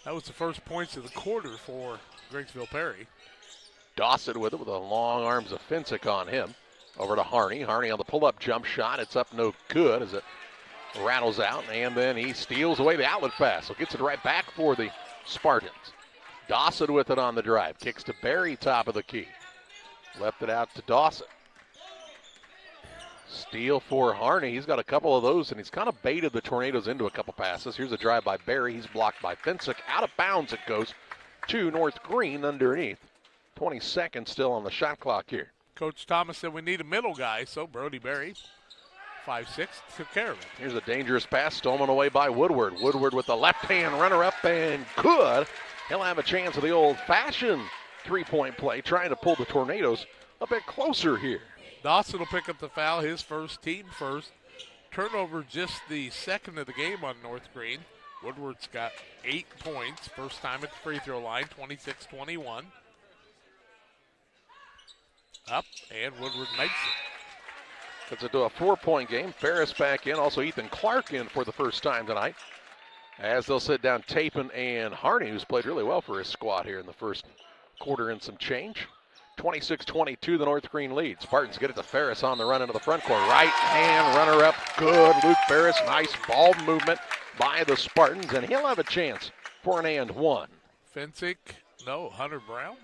Speaker 10: That was the first points of the quarter for Griggsville-Perry.
Speaker 1: Dawson with it with the long arms of Finsick on him. Over to Harney. Harney on the pull-up jump shot. It's up no good as it rattles out, and then he steals away the outlet pass. So gets it right back for the Spartans. Dawson with it on the drive. Kicks to Berry, top of the key. Left it out to Dawson. Steal for Harney. He's got a couple of those, and he's kind of baited the Tornadoes into a couple passes. Here's a drive by Berry. He's blocked by Finsick. Out of bounds it goes to North Greene underneath. 20 seconds still on the shot clock here.
Speaker 10: Coach Thomas said we need a middle guy, so Brody Berry, 5'6", took care of it.
Speaker 1: Here's a dangerous pass stolen away by Woodward. Woodward with the left-hand runner-up and good. He'll have a chance of the old-fashioned three-point play, trying to pull the Tornadoes a bit closer here.
Speaker 10: Dawson will pick up the foul, his first, team first. Turnover just the second of the game on North Greene. Woodward's got 8 points. First time at the free throw line, 26-21. Up, and Woodward makes it.
Speaker 1: Puts it to a 4-point game. Ferris back in, also Ethan Clark in for the first time tonight. As they'll sit down Tapin and Harney, who's played really well for his squad here in the first quarter and some change. 26-22, the North Greene lead. Spartans get it to Ferris on the run into the front court. Right hand runner up, good. Luke Ferris, nice ball movement by the Spartans, and he'll have a chance for an and one.
Speaker 10: Finsick, no, Hunter Brown.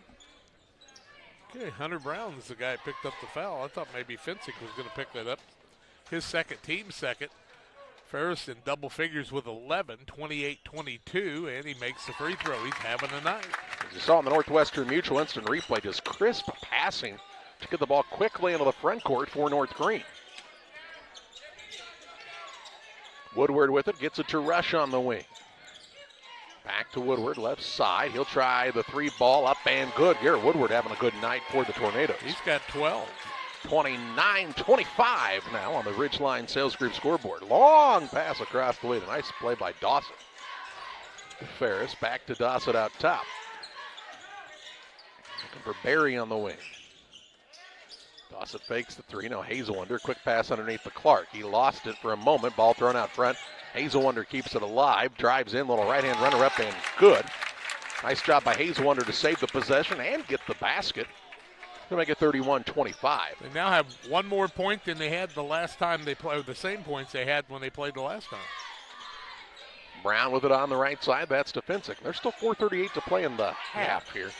Speaker 10: Okay, Hunter Brown is the guy who picked up the foul. I thought maybe Finsick was going to pick that up. His second, team second. Ferris in double figures with 11, 28-22, and he makes the free throw. He's having a night.
Speaker 1: As you saw in the Northwestern Mutual instant replay, just crisp passing to get the ball quickly into the front court for North Greene. Woodward with it, gets it to Rush on the wing. Back to Woodward, left side. He'll try the 3 ball up and good. Garrett Woodward having a good night for the Tornadoes.
Speaker 10: He's got 12.
Speaker 1: 29-25 now on the Ridgeline Sales Group scoreboard. Long pass across the way. A nice play by Dawson. Ferris back to Dawson out top. Looking for Berry on the wing. Dawson fakes the 3. Now Hazelwonder, quick pass underneath the Clark. He lost it for a moment. Ball thrown out front. Hazelwonder keeps it alive. Drives in, little right-hand runner up and good. Nice job by Hazelwonder to save the possession and get the basket. To make it 31-25.
Speaker 10: They now have one more point than they had the last time they played, the same points they had when they played the last time.
Speaker 1: Brown with it on the right side. That's to Finsick. There's still 4:38 to play in the half here.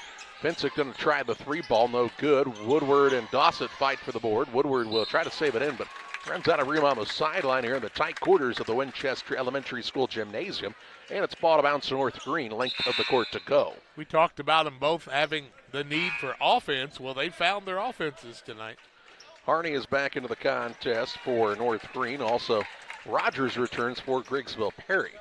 Speaker 1: Finsick going to try the 3 ball, no good. Woodward and Dawson fight for the board. Woodward will try to save it in, but runs out of room on the sideline here in the tight quarters of the Winchester Elementary School Gymnasium. And it's ball to bounce to North Greene, length of the court to go.
Speaker 10: We talked about them both having the need for offense. Well, they found their offenses tonight.
Speaker 1: Harney is back into the contest for North Greene. Also, Rogers returns for Griggsville-Perry.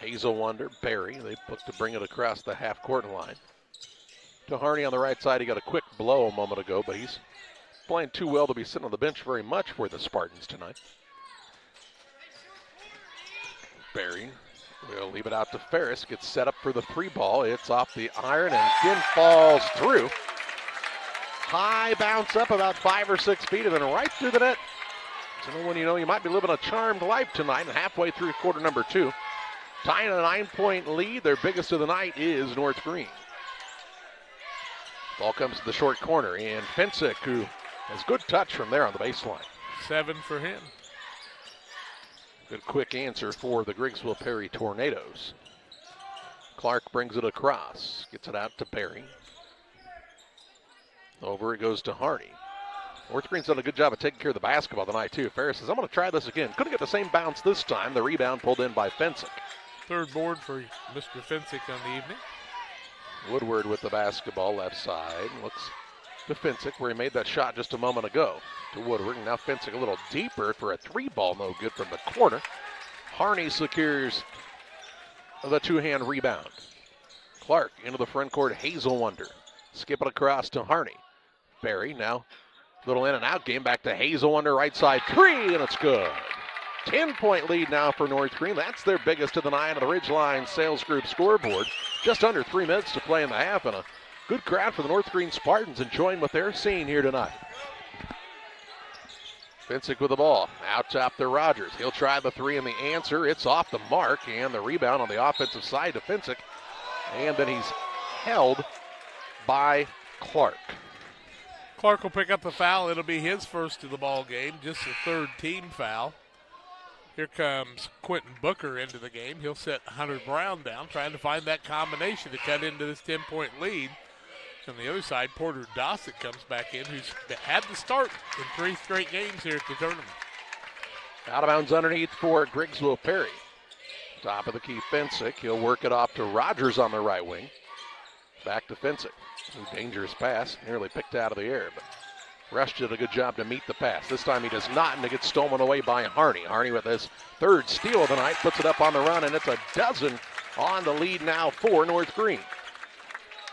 Speaker 1: Hazelwonder, Berry, they look to bring it across the half-court line. To Harney on the right side, he got a quick blow a moment ago, but he's playing too well to be sitting on the bench very much for the Spartans tonight. Berry will leave it out to Ferris, gets set up for the 3 ball. It's off the iron and again falls through. High bounce up about 5 or 6 feet and then right through the net. So when you know you might be living a charmed life tonight, and halfway through quarter number 2. Tying a 9-point lead. Their biggest of the night is North Greene. Ball comes to the short corner, and Fensick, who has good touch from there on the baseline.
Speaker 10: 7 for him.
Speaker 1: Good quick answer for the Griggsville-Perry Tornadoes. Clark brings it across, gets it out to Perry. Over it goes to Harney. North Greene's done a good job of taking care of the basketball tonight, too. Ferris says, I'm going to try this again. Couldn't get the same bounce this time. The rebound pulled in by Fensick.
Speaker 10: Third board for Mr. Fensick on the evening.
Speaker 1: Woodward with the basketball left side. Looks to Fensick where he made that shot just a moment ago. To Woodward, and now Fensick a little deeper for a 3-ball, no good from the corner. Harney secures the 2-hand rebound. Clark into the front court, Hazelwonder. Skip it across to Harney. Barry now, little in and out game, back to Hazelwonder, right side 3, and it's good. 10-point lead now for North Greene. That's their biggest of the night on the Ridgeline Sales Group scoreboard. Just under 3 minutes to play in the half, and a good crowd for the North Greene Spartans enjoying what they're seeing here tonight. Fensick with the ball, out top to Rogers. He'll try the 3 and the answer. It's off the mark, and the rebound on the offensive side to Fensick. And then he's held by Clark.
Speaker 10: Clark will pick up the foul. It'll be his first of the ball game, just the third team foul. Here comes Quentin Booker into the game. He'll set Hunter Brown down, trying to find that combination to cut into this 10-point lead. On the other side, Porter Dossett comes back in, who's had the start in 3 straight games here at the tournament.
Speaker 1: Out of bounds underneath for Griggsville-Perry. Top of the key, Fensick. He'll work it off to Rogers on the right wing. Back to Fensick. A dangerous pass, nearly picked out of the air, but Rush did a good job to meet the pass. This time he does not, and it gets stolen away by Harney. Harney with his 3rd steal of the night, puts it up on the run, and it's a dozen on the lead now for North Greene.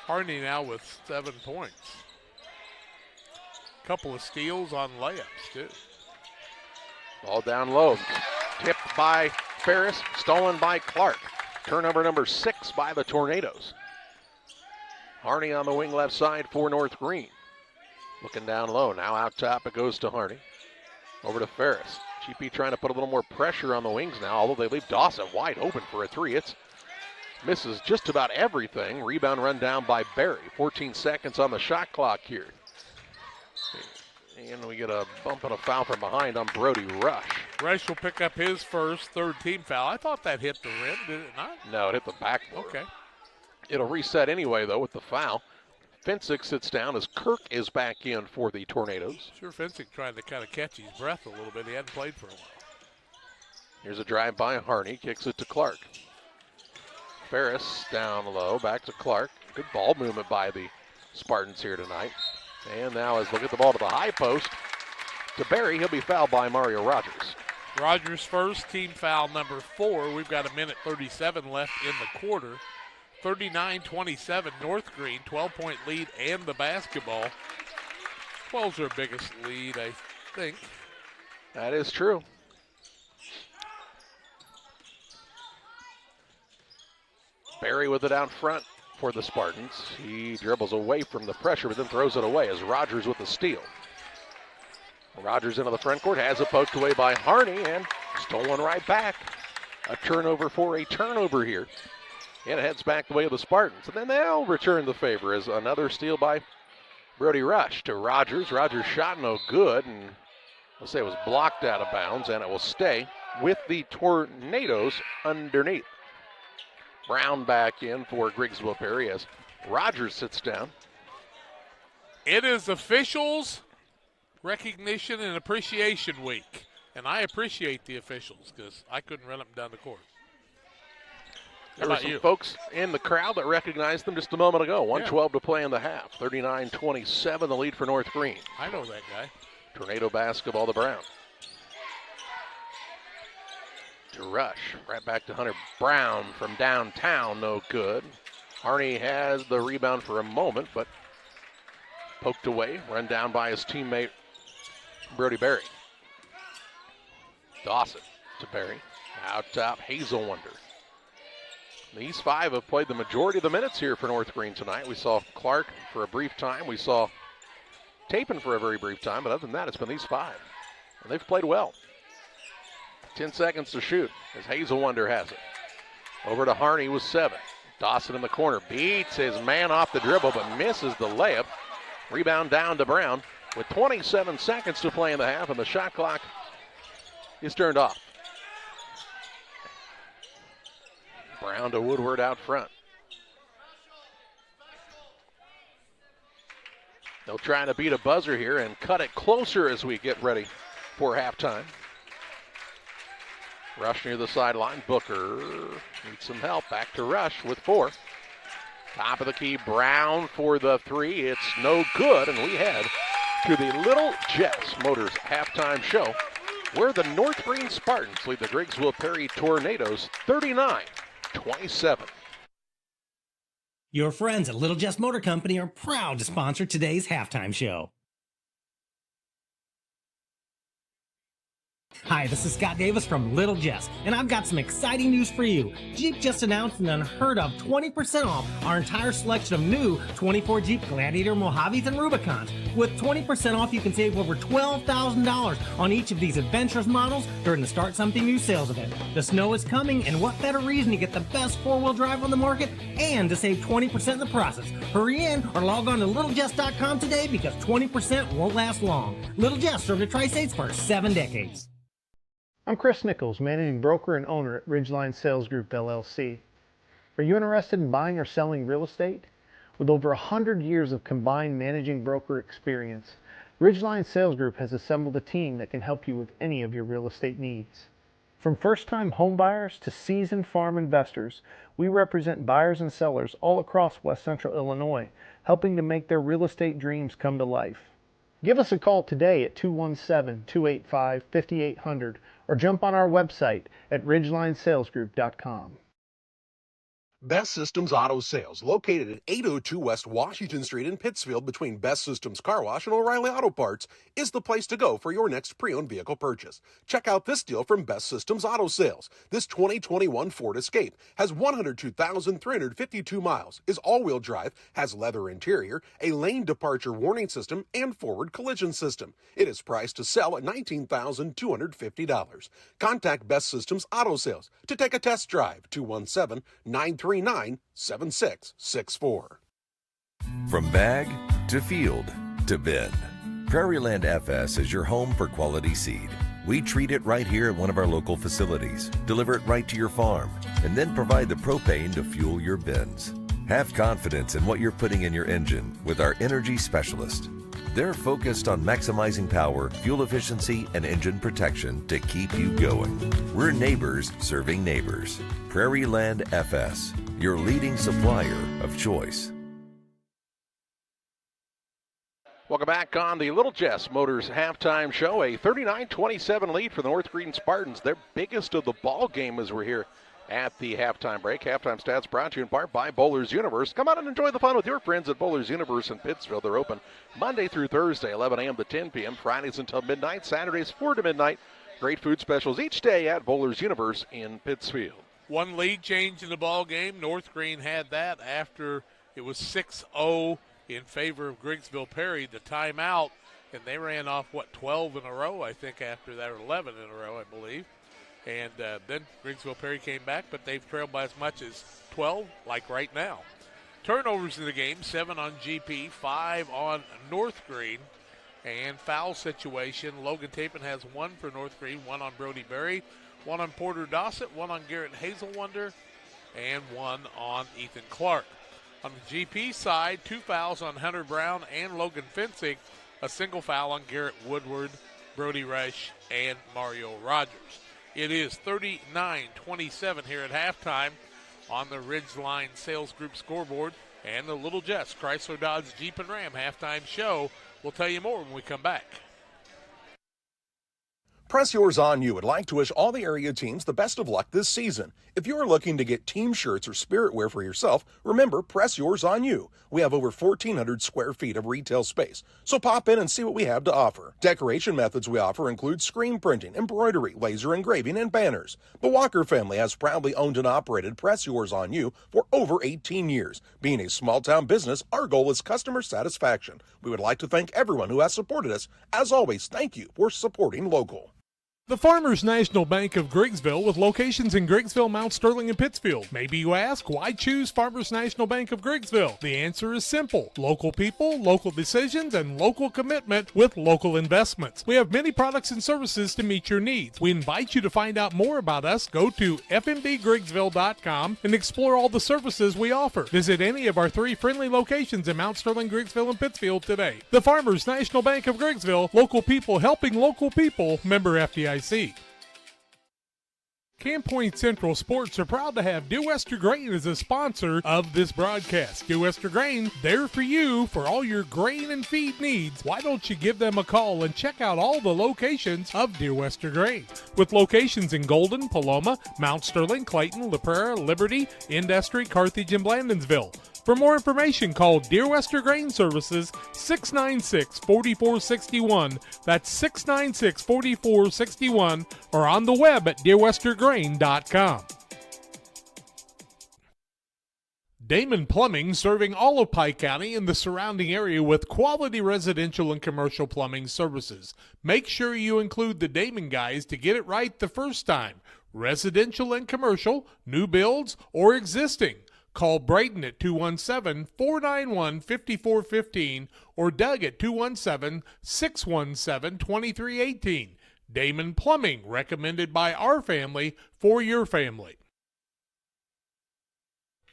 Speaker 10: Harney now with 7 points. Couple of steals on layups, too.
Speaker 1: Ball down low. Tipped by Ferris, stolen by Clark. Turnover number 6 by the Tornadoes. Harney on the wing left side for North Greene. Looking down low. Now out top it goes to Harney. Over to Ferris. GP trying to put a little more pressure on the wings now, although they leave Dawson wide open for a 3. It's misses just about everything. Rebound run down by Barry. 14 seconds on the shot clock here. And we get a bump and a foul from behind on Brody Rush.
Speaker 10: Rush will pick up his first 3rd team foul. I thought that hit the rim, did it not?
Speaker 1: No, it hit the backboard.
Speaker 10: Okay.
Speaker 1: It'll reset anyway, though, with the foul. Fensick sits down as Kirk is back in for the Tornadoes.
Speaker 10: Sure, Fensick trying to kind of catch his breath a little bit. He hadn't played for a while.
Speaker 1: Here's a drive by Harney, kicks it to Clark. Ferris down low, back to Clark. Good ball movement by the Spartans here tonight. And now as we'll get the ball to the high post to Barry, he'll be fouled by Mario Rogers.
Speaker 10: Rogers first, team foul number 4. We've got 1:37 left in the quarter. 39-27, North Greene, 12-point lead and the basketball. 12's their biggest lead, I think.
Speaker 1: That is true. Barry with it out front for the Spartans. He dribbles away from the pressure, but then throws it away as Rogers with the steal. Rogers into the front court, has it poked away by Harney, and stolen right back. A turnover for a turnover here. And it heads back the way of the Spartans. And then they'll return the favor as another steal by Brody Rush to Rogers. Rogers' shot no good, and let's say it was blocked out of bounds, and it will stay with the Tornadoes underneath. Brown back in for Griggsville-Perry as Rogers sits down.
Speaker 10: It is officials recognition and appreciation week, and I appreciate the officials because I couldn't run up and down the court.
Speaker 1: There were some folks in the crowd that recognized them just a moment ago. 1:12 to play in the half. 39-27, the lead for North Greene.
Speaker 10: I know that guy.
Speaker 1: Tornado basketball to Brown. To Rush. Right back to Hunter Brown from downtown. No good. Harney has the rebound for a moment, but poked away. Run down by his teammate, Brody Berry. Dawson to Berry. Out top, Hazelwonder. These five have played the majority of the minutes here for North Greene tonight. We saw Clark for a brief time. We saw Tapin for a very brief time, but other than that, it's been these 5. And they've played well. 10 seconds to shoot as Hazel Wonder has it. Over to Harney with 7. Dawson in the corner, beats his man off the dribble, but misses the layup. Rebound down to Brown with 27 seconds to play in the half, and the shot clock is turned off. Brown to Woodward out front. They'll try to beat a buzzer here and cut it closer as we get ready for halftime. Rush near the sideline. Booker needs some help. Back to Rush with 4. Top of the key, Brown for the 3. It's no good, and we head to the Little Jets Motors halftime show, where the North Greene Spartans lead the Griggsville-Perry Tornadoes 39-27.
Speaker 3: Your friends at Little Jess Motor Company are proud to sponsor today's halftime show. Hi, this is Scott Davis from Little Jess, and I've got some exciting news for you. Jeep just announced an unheard of 20% off our entire selection of new 24 Jeep Gladiator, Mojaves, and Rubicons. With 20% off, you can save over $12,000 on each of these adventurous models during the Start Something New sales event. The snow is coming, and what better reason to get the best four-wheel drive on the market and to save 20% in the process. Hurry in or log on to littlejess.com today because 20% won't last long. Little Jess served the Tri-States for 7 decades.
Speaker 22: I'm Chris Nichols, managing broker and owner at Ridgeline Sales Group, LLC. Are you interested in buying or selling real estate? With over 100 years of combined managing broker experience, Ridgeline Sales Group has assembled a team that can help you with any of your real estate needs. From first-time home buyers to seasoned farm investors, we represent buyers and sellers all across West Central Illinois, helping to make their real estate dreams come to life. Give us a call today at 217-285-5800 or jump on our website at ridgelinesalesgroup.com.
Speaker 2: Best Systems Auto Sales, located at 802 West Washington Street in Pittsfield between Best Systems Car Wash and O'Reilly Auto Parts, is the place to go for your next pre-owned vehicle purchase. Check out this deal from Best Systems Auto Sales. This 2021 Ford Escape has 102,352 miles, is all-wheel drive, has leather interior, a lane departure warning system, and forward collision system. It is priced to sell at $19,250. Contact Best Systems Auto Sales to take a test drive. 217-939-7664.
Speaker 23: From bag to field to bin, Prairieland FS is your home for quality seed. We treat it right here at one of our local facilities, deliver it right to your farm, and then provide the propane to fuel your bins. Have confidence in what you're putting in your engine with our energy specialist. They're focused on maximizing power, fuel efficiency, and engine protection to keep you going. We're neighbors serving neighbors. Prairieland FS, your leading supplier of choice.
Speaker 1: Welcome back on the Little Jess Motors halftime show. A 39-27 lead for the North Greene Spartans. Their biggest of the ball game as we're here at the halftime break. Halftime stats brought to you in part by Bowler's Universe. Come out and enjoy the fun with your friends at Bowler's Universe in Pittsfield. They're open Monday through Thursday, 11 a.m. to 10 p.m., Fridays until midnight, Saturdays 4 to midnight. Great food specials each day at Bowler's Universe in Pittsfield.
Speaker 10: One lead change in the ball game. North Greene had that after it was 6-0 in favor of Griggsville-Perry. The timeout, and they ran off, 12 in a row, I think, after that, or 11 in a row, I believe. And then Griggsville-Perry came back, but they've trailed by as much as 12, like right now. Turnovers in the game, 7 on GP, 5 on North Greene. And foul situation, Logan Tapin has 1 for North Greene, 1 on Brody Berry, 1 on Porter Dossett, 1 on Garrett Hazelwonder, and 1 on Ethan Clark. On the GP side, 2 fouls on Hunter Brown and Logan Fencing, a single foul on Garrett Woodward, Brody Rush, and Mario Rogers. It is 39-27 here at halftime on the Ridgeline Sales Group scoreboard and the Little Jess Chrysler Dodge Jeep and Ram halftime show. We'll tell you more when we come back.
Speaker 2: Press Yours On You would like to wish all the area teams the best of luck this season. If you're looking to get team shirts or spirit wear for yourself, remember Press Yours On You. We have over 1,400 square feet of retail space, so pop in and see what we have to offer. Decoration methods we offer include screen printing, embroidery, laser engraving, and banners. The Walker family has proudly owned and operated Press Yours On You for over 18 years. Being a small-town business, our goal is customer satisfaction. We would like to thank everyone who has supported us. As always, thank you for supporting local.
Speaker 10: The Farmers National Bank of Griggsville, with locations in Griggsville, Mount Sterling, and Pittsfield. Maybe you ask, why choose Farmers National Bank of Griggsville? The answer is simple. Local people, local decisions, and local commitment with local investments. We have many products and services to meet your needs. We invite you to find out more about us. Go to fmbgriggsville.com and explore all the services we offer. Visit any of our 3 friendly locations in Mount Sterling, Griggsville, and Pittsfield today. The Farmers National Bank of Griggsville, local people helping local people, member FDIC. Camp Point Central Sports are proud to have Dear Wester Grain as a sponsor of this broadcast. Dear Wester Grain, there for you for all your grain and feed needs. Why don't you give them a call and check out all the locations of Dear Wester Grain? With locations in Golden, Paloma, Mount Sterling, Clayton, La Prairie, Liberty, Industry, Carthage, and Blandonsville. For more information, call Dear Wester Grain Services 696-4461. That's 696-4461, or on the web at dearwestergrain.com. Damon Plumbing, serving all of Pike County and the surrounding area with quality residential and commercial plumbing services. Make sure you include the Damon guys to get it right the first time. Residential and commercial, new builds, or existing. Call Braden at 217-491-5415 or Doug at 217-617-2318. Damon Plumbing, recommended by our family for your family.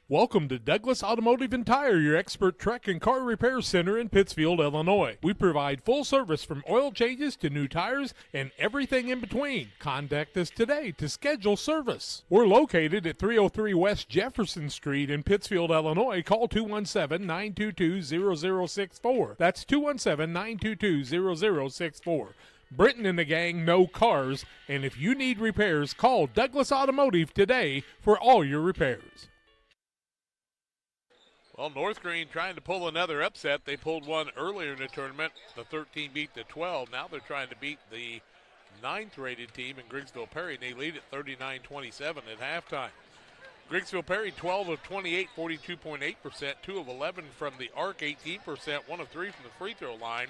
Speaker 10: Welcome to Douglas Automotive and Tire, your expert truck and car repair center in Pittsfield, Illinois. We provide full service from oil changes to new tires and everything in between. Contact us today to schedule service. We're located at 303 West Jefferson Street in Pittsfield, Illinois. Call 217-922-0064. That's 217-922-0064. Britton and the gang know cars, and if you need repairs, call Douglas Automotive today for all your repairs.
Speaker 1: Well, North Greene trying to pull another upset. They pulled one earlier in the tournament. The 13 beat the 12. Now they're trying to beat the 9th-rated team in Griggsville-Perry, and they lead at 39-27 at halftime. Griggsville-Perry, 12 of 28, 42.8%, 2 of 11 from the arc, 18%, 1 of 3 from the free throw line.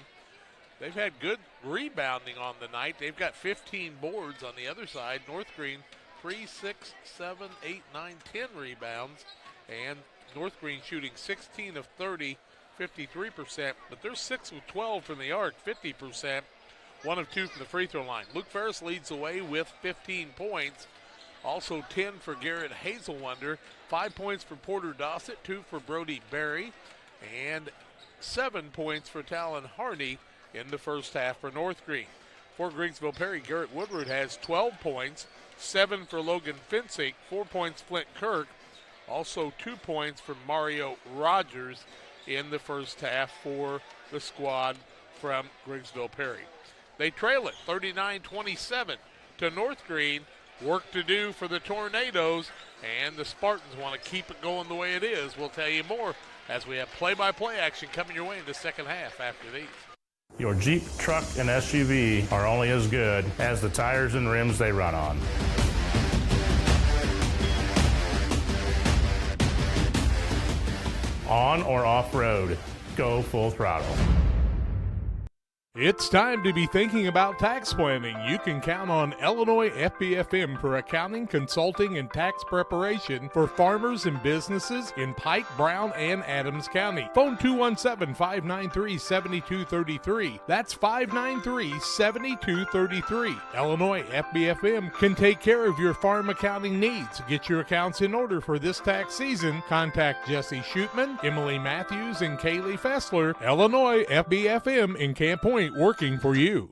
Speaker 1: They've had good rebounding on the night. They've got 15 boards on the other side. North Greene, 3, 6, 7, 8, 9, 10 rebounds, and North Greene shooting 16 of 30, 53%, but they're 6 of 12 from the arc, 50%, 1 of 2 from the free throw line. Luke Ferris leads the way with 15 points, also 10 for Garrett Hazelwonder, 5 points for Porter Dossett, 2 for Brody Berry, and 7 points for Talon Harney in the first half for North Greene. For Griggsville-Perry, Garrett Woodward has 12 points, 7 for Logan Finsick, 4 points Flint Kirk, also 2 points from Mario Rogers in the first half for the squad from Griggsville-Perry. They trail it 39-27 to North Greene. Work to do for the Tornadoes, and the Spartans want to keep it going the way it is. We'll tell you more as we have play-by-play action coming your way in the second half after these.
Speaker 4: Your Jeep, truck, and SUV are only as good as the tires and rims they run on. On or off-road, go full throttle.
Speaker 10: It's time to be thinking about tax planning. You can count on Illinois FBFM for accounting, consulting, and tax preparation for farmers and businesses in Pike, Brown, and Adams County. Phone 217-593-7233. That's 593-7233. Illinois FBFM can take care of your farm accounting needs. Get your accounts in order for this tax season. Contact Jesse Shootman, Emily Matthews, and Kaylee Fessler. Illinois FBFM in Camp Point, working for you.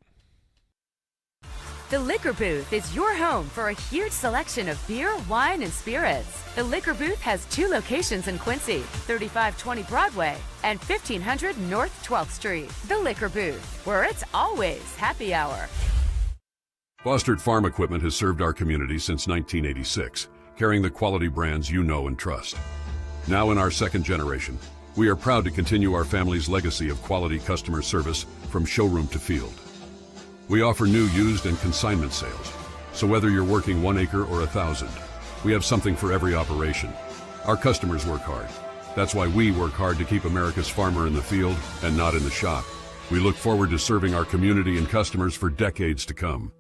Speaker 5: The Liquor Booth is your home for a huge selection of beer, wine, and spirits. The Liquor Booth has 2 locations in Quincy, 3520 Broadway and 1500 North 12th Street. The Liquor Booth, where it's always happy hour.
Speaker 6: Fostered Farm Equipment has served our community since 1986, carrying the quality brands you know and trust. Now in our second generation, we are proud to continue our family's legacy of quality customer service from showroom to field. We offer new, used, and consignment sales, so whether you're working 1 acre or 1,000, we have something for every operation. Our customers work hard. That's why we work hard to keep America's farmer in the field and not in the shop. We look forward to serving our community and customers for decades to come.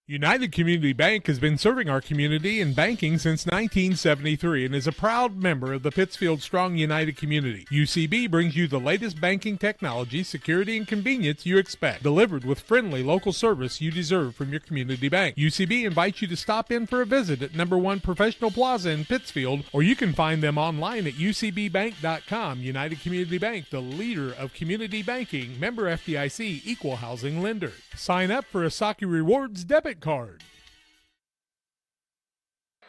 Speaker 10: United Community Bank has been serving our community in banking since 1973 and is a proud member of the Pittsfield Strong United community. UCB brings you the latest banking technology, security, and convenience you expect, delivered with friendly local service you deserve from your community bank. UCB invites you to stop in for a visit at number 1 Professional Plaza in Pittsfield, or you can find them online at ucbbank.com. United Community Bank, the leader of community banking, member FDIC, equal housing lender. Sign up for a Saki Rewards debit card.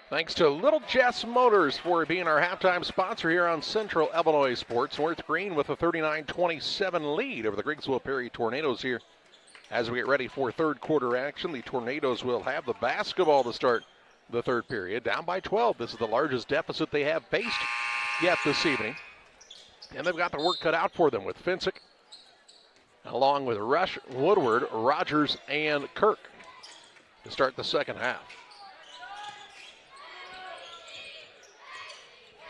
Speaker 1: Thanks to Little Jess Motors for being our halftime sponsor here on Central Illinois Sports. North Greene with a 39-27 lead over the Griggsville-Perry Tornadoes here. As we get ready for third quarter action, the Tornadoes will have the basketball to start the third period. Down by 12. This is the largest deficit they have faced yet this evening. And they've got the work cut out for them with Finsick, along with Rush, Woodward, Rogers, and Kirk to start the second half.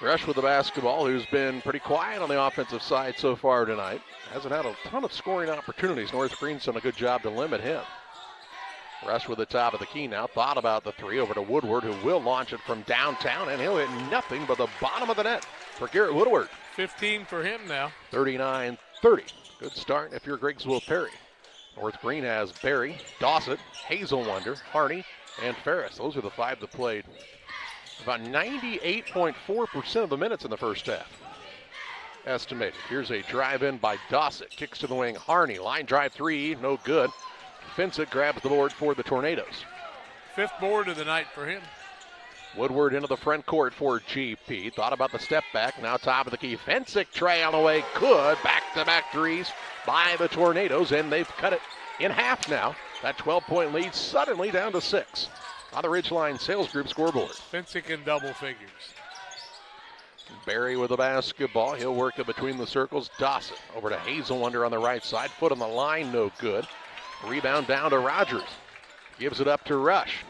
Speaker 1: Rush with the basketball, who's been pretty quiet on the offensive side so far tonight. Hasn't had a ton of scoring opportunities. North Greene's done a good job to limit him. Rush with the top of the key now. Thought about the three over to Woodward, who will launch it from downtown, and he'll hit nothing but the bottom of the net for Garrett Woodward.
Speaker 10: 15 for him now.
Speaker 1: 39-30. Good start if you're Griggsville-Perry. North Greene has Berry, Dawson, Hazelwonder, Harney, and Ferris. Those are the five that played about 98.4% of the minutes in the first half, estimated. Here's a drive-in by Dawson. Kicks to the wing. Harney, line drive three, no good. Finsick grabs the board for the Tornadoes.
Speaker 10: 5th board of the night for him.
Speaker 1: Woodward into the front court for GP. Thought about the step back. Now top of the key. Finsick tray on the way. Good. Back-to-back threes by the Tornadoes, and they've cut it in half now. That 12-point lead suddenly down to 6 on the Ridgeline Sales Group scoreboard.
Speaker 10: Finsick in double figures.
Speaker 1: Berry with the basketball. He'll work it between the circles. Dawson over to Hazelwonder on the right side. Foot on the line, no good. Rebound down to Rogers. Gives it up to Rush.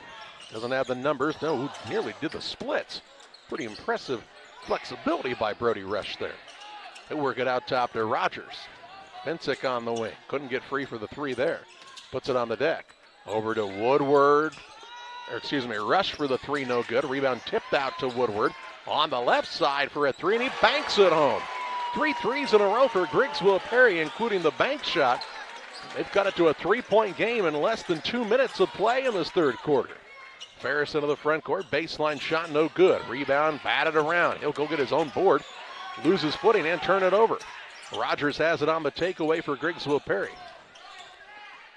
Speaker 1: Doesn't have the numbers. No, who nearly did the splits. Pretty impressive flexibility by Brody Rush there. He'll work it out top to Rogers. Finsick on the wing. Couldn't get free for the three there. Puts it on the deck. Over to Woodward. Rush for the three, no good. Rebound tipped out to Woodward. On the left side for a three, and he banks it home. 3 threes in a row for Griggsville-Perry, including the bank shot. They've got it to a 3-point game in less than 2 minutes of play in this third quarter. Ferris into the front court. Baseline shot, no good. Rebound, batted around. He'll go get his own board. Loses footing and turn it over. Rogers has it on the takeaway for Griggsville-Perry.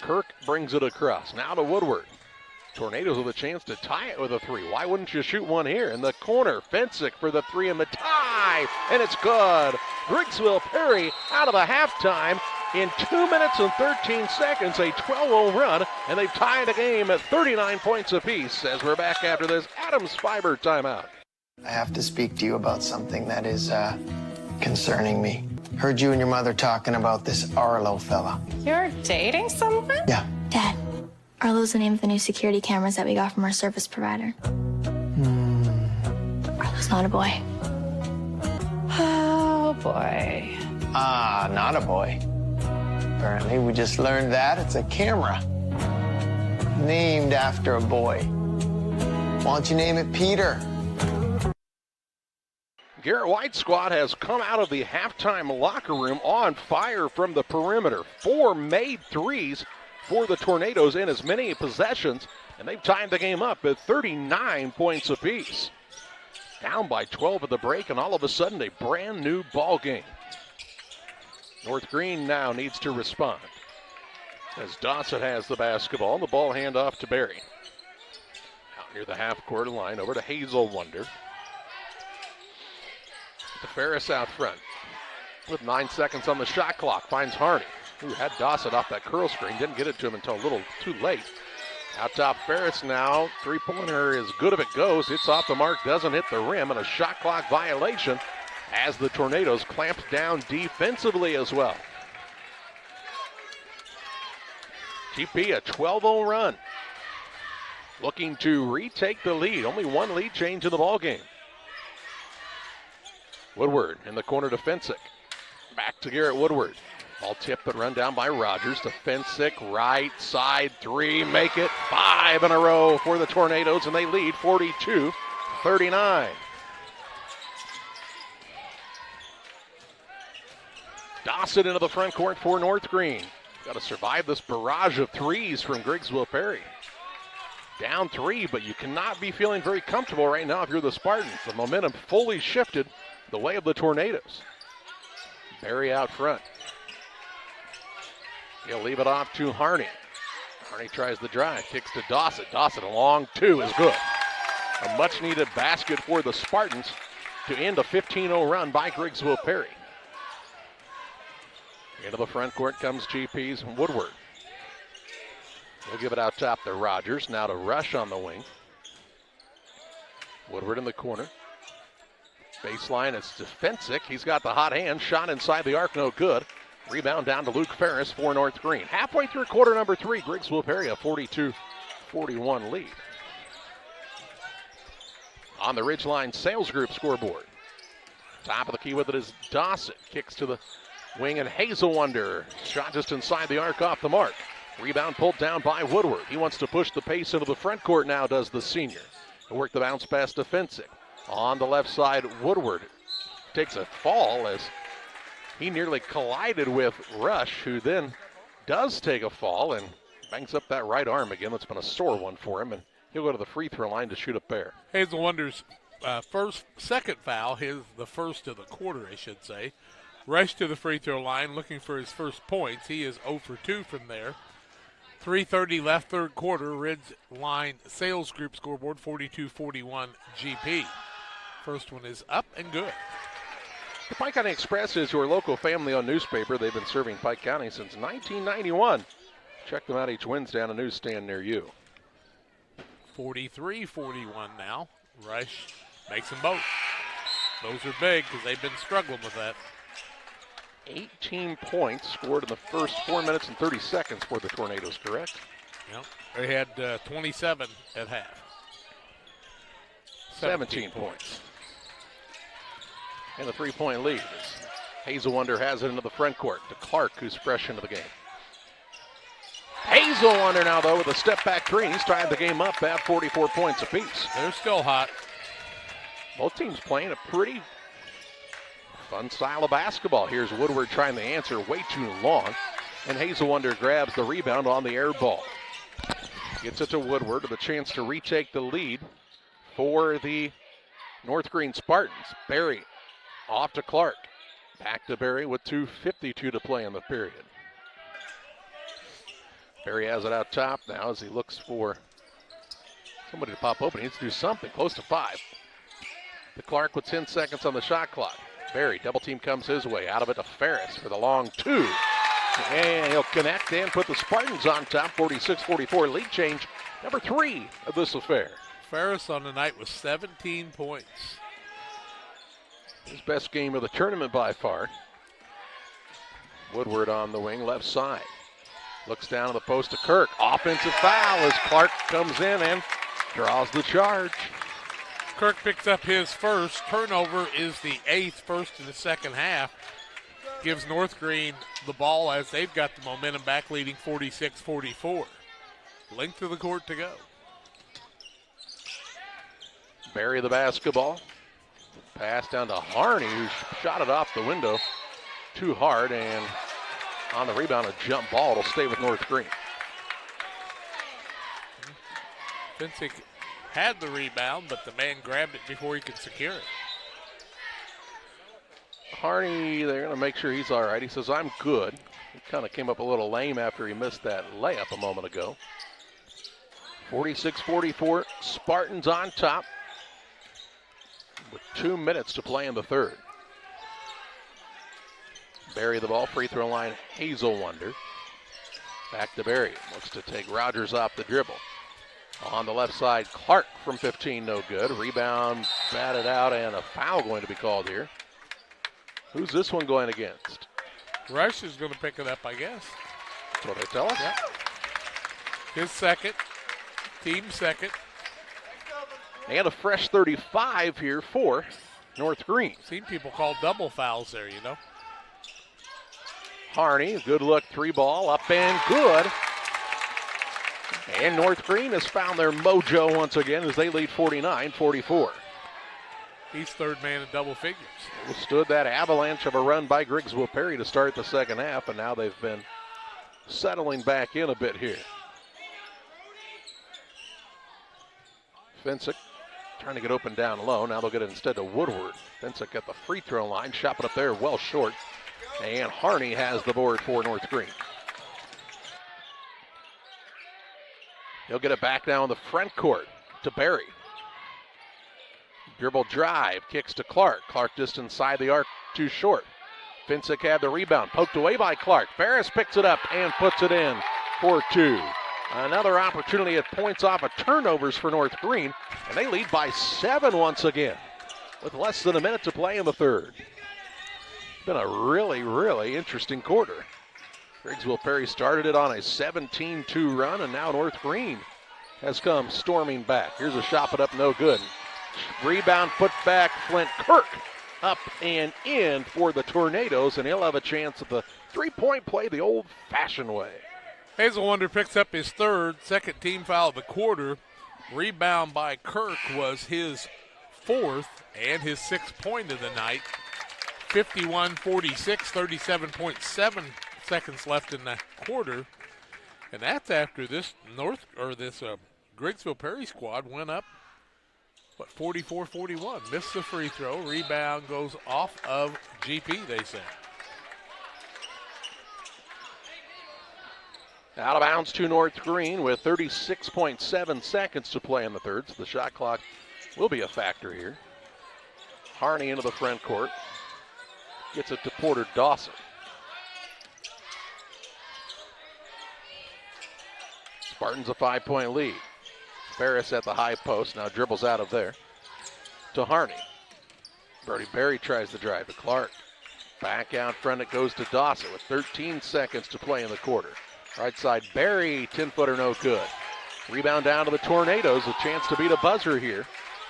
Speaker 1: Kirk brings it across. Now to Woodward. Tornadoes with a chance to tie it with a three. Why wouldn't you shoot one here? In the corner, Finsick for the three and the tie, and it's good. Griggsville-Perry out of the halftime in 2 minutes and 13 seconds, a 12-0 run, and they've tied the game at 39 points apiece as we're back after this Adams Fiber timeout.
Speaker 18: I have to speak to you about something that is concerning me. Heard you and your mother talking about this Arlo fella.
Speaker 19: You're dating someone?
Speaker 18: Yeah.
Speaker 20: Dad, Arlo's the name of the new security cameras that we got from our service provider. Arlo's not a boy.
Speaker 19: Oh, boy.
Speaker 18: Ah, not a boy. Apparently, we just learned that it's a camera named after a boy. Why don't you name it Peter?
Speaker 1: Garrett White's squad has come out of the halftime locker room on fire from the perimeter. 4 made threes for the Tornadoes in as many possessions, and they've tied the game up at 39 points apiece. Down by 12 at the break, and all of a sudden a brand new ball game. North Greene now needs to respond as Dawson has the basketball. The ball handoff to Berry. Out near the half-court line, over to Hazelwonder. To Ferris out front. With 9 seconds on the shot clock, finds Harney, who had Dawson off that curl screen. Didn't get it to him until a little too late. Out top, Ferris now. Three-pointer is good if it goes. It's off the mark, doesn't hit the rim, and a shot clock violation as the Tornadoes clamp down defensively as well. GP, a 12-0 run. Looking to retake the lead. Only one lead change in the ballgame. Woodward in the corner to Fensick. Back to Garrett Woodward. Ball tipped but run down by Rogers to Fensick. Right side three. Make it 5 in a row for the Tornadoes, and they lead 42-39. Dawson into the front court for North Greene. Got to survive this barrage of threes from Griggsville-Perry. Down 3, but you cannot be feeling very comfortable right now if you're the Spartans. The momentum fully shifted the way of the Tornadoes. Perry out front. He'll leave it off to Harney. Harney tries the drive, kicks to Dawson. Dawson, a long 2 is good. A much-needed basket for the Spartans to end a 15-0 run by Griggsville-Perry. Into the front court comes GP's Woodward. He'll give it out top to Rogers. Now to Rush on the wing. Woodward in the corner. Baseline, it's to Fensick. He's got the hot hand. Shot inside the arc, no good. Rebound down to Luke Ferris for North Greene. Halfway through quarter number 3, Griggsville-Perry a 42-41 lead. On the Ridgeline Sales Group scoreboard. Top of the key with it is Dawson. Kicks to the wing and Hazelwonder. Shot just inside the arc, off the mark. Rebound pulled down by Woodward. He wants to push the pace into the front court now, does the senior. He'll work the bounce pass to Fensick. On the left side, Woodward takes a fall as he nearly collided with Rush, who then does take a fall and bangs up that right arm again. That's been a sore one for him, and he'll go to the free throw line to shoot a pair.
Speaker 10: Hazelwonder's second foul, the first of the quarter, I should say. Rush to the free throw line looking for his first points. He is 0 for 2 from there. 3:30 left, third quarter. Ridgeline Sales Group scoreboard, 42-41 GP. First one is up and good.
Speaker 1: The Pike County Express is your local family-owned newspaper. They've been serving Pike County since 1991. Check them out each Wednesday on a newsstand near you.
Speaker 10: 43-41 now. Rush makes them both. Those are big because they've been struggling with that.
Speaker 1: 18 points scored in the first 4 minutes and 30 seconds for the Tornadoes, correct?
Speaker 10: Yep. They had 27 at half.
Speaker 1: 17 points. And a 3-point lead. Hazelwonder has it into the front court to Clark, who's fresh into the game. Hazelwonder now, though, with a step-back three. He's tied the game up at 44 points apiece.
Speaker 10: They're still hot.
Speaker 1: Both teams playing a pretty fun style of basketball. Here's Woodward trying to answer way too long, and Hazelwonder grabs the rebound on the air ball. Gets it to Woodward with a chance to retake the lead for the North Greene Spartans. Berry off to Clark. Back to Berry with 2:52 to play in the period. Berry has it out top now as he looks for somebody to pop open. He needs to do something, close to 5. To Clark with 10 seconds on the shot clock. Berry, double team comes his way. Out of it to Ferris for the long 2. And he'll connect and put the Spartans on top. 46-44 lead change. Number 3 of this affair.
Speaker 10: Ferris on the night with 17 points.
Speaker 1: His best game of the tournament by far. Woodward on the wing, left side. Looks down to the post to Kirk. Offensive foul as Clark comes in and draws the charge.
Speaker 10: Kirk picks up his first. Turnover is the 8th, first in the second half. Gives North Greene the ball as they've got the momentum back, leading 46-44. Length of the court to go.
Speaker 1: Bury the basketball. Pass down to Harney, who shot it off the window too hard, and on the rebound, a jump ball. It'll stay with North Greene.
Speaker 10: Fensick had the rebound, but the man grabbed it before he could secure it.
Speaker 1: Harney, they're going to make sure he's all right. He says, I'm good. He kind of came up a little lame after he missed that layup a moment ago. 46-44, Spartans on top with 2 minutes to play in the third. Bury the ball, free throw line, Hazelwonder. Back to Berry, looks to take Rogers off the dribble. On the left side, Clark from 15, no good. Rebound batted out, and a foul going to be called here. Who's this one going against?
Speaker 10: Rush is going to pick it up, I guess.
Speaker 1: That's what they tell us.
Speaker 10: Yep. His second, team second.
Speaker 1: And a fresh 35 here for North Greene.
Speaker 10: Seen people call double fouls there, you know.
Speaker 1: Harney, good look, 3-ball, up and good. And North Greene has found their mojo once again as they lead 49-44.
Speaker 10: He's third man in double figures.
Speaker 1: Withstood that avalanche of a run by Griggsville-Perry to start the second half, and now they've been settling back in a bit here. Finsick trying to get open down low. Now they'll get it instead to Woodward. Finsick at the free throw line, shot it up there well short. And Harney has the board for North Greene. He'll get it back now in the front court to Berry. Dribble drive, kicks to Clark. Clark just inside the arc, too short. Finsick had the rebound, poked away by Clark. Ferris picks it up and puts it in for 2. Another opportunity at points off of turnovers for North Greene, and they lead by 7 once again with less than a minute to play in the third. It's been a really, really interesting quarter. Griggsville-Perry started it on a 17-2 run, and now North Greene has come storming back. Here's a shot put up, no good. Rebound put back, Flint Kirk up and in for the Tornadoes, and he'll have a chance at the three-point play the old-fashioned way.
Speaker 10: Hazelwonder picks up his second team foul of the quarter. Rebound by Kirk was his 4th and his 6th point of the night. 51-46, 37.7 seconds left in the quarter. And that's after this Griggsville-Perry squad went up, 44-41. Missed the free throw. Rebound goes off of GP, they say.
Speaker 1: Out of bounds to North Greene with 36.7 seconds to play in the third, so the shot clock will be a factor here. Harney into the front court. Gets it to Porter Dawson. Spartans a 5-point lead. Ferris at the high post, now dribbles out of there to Harney. Brody Berry tries to drive to Clark. Back out front it goes to Dawson with 13 seconds to play in the quarter. Right side, Berry, 10-footer, no good. Rebound down to the Tornadoes, a chance to beat a buzzer here.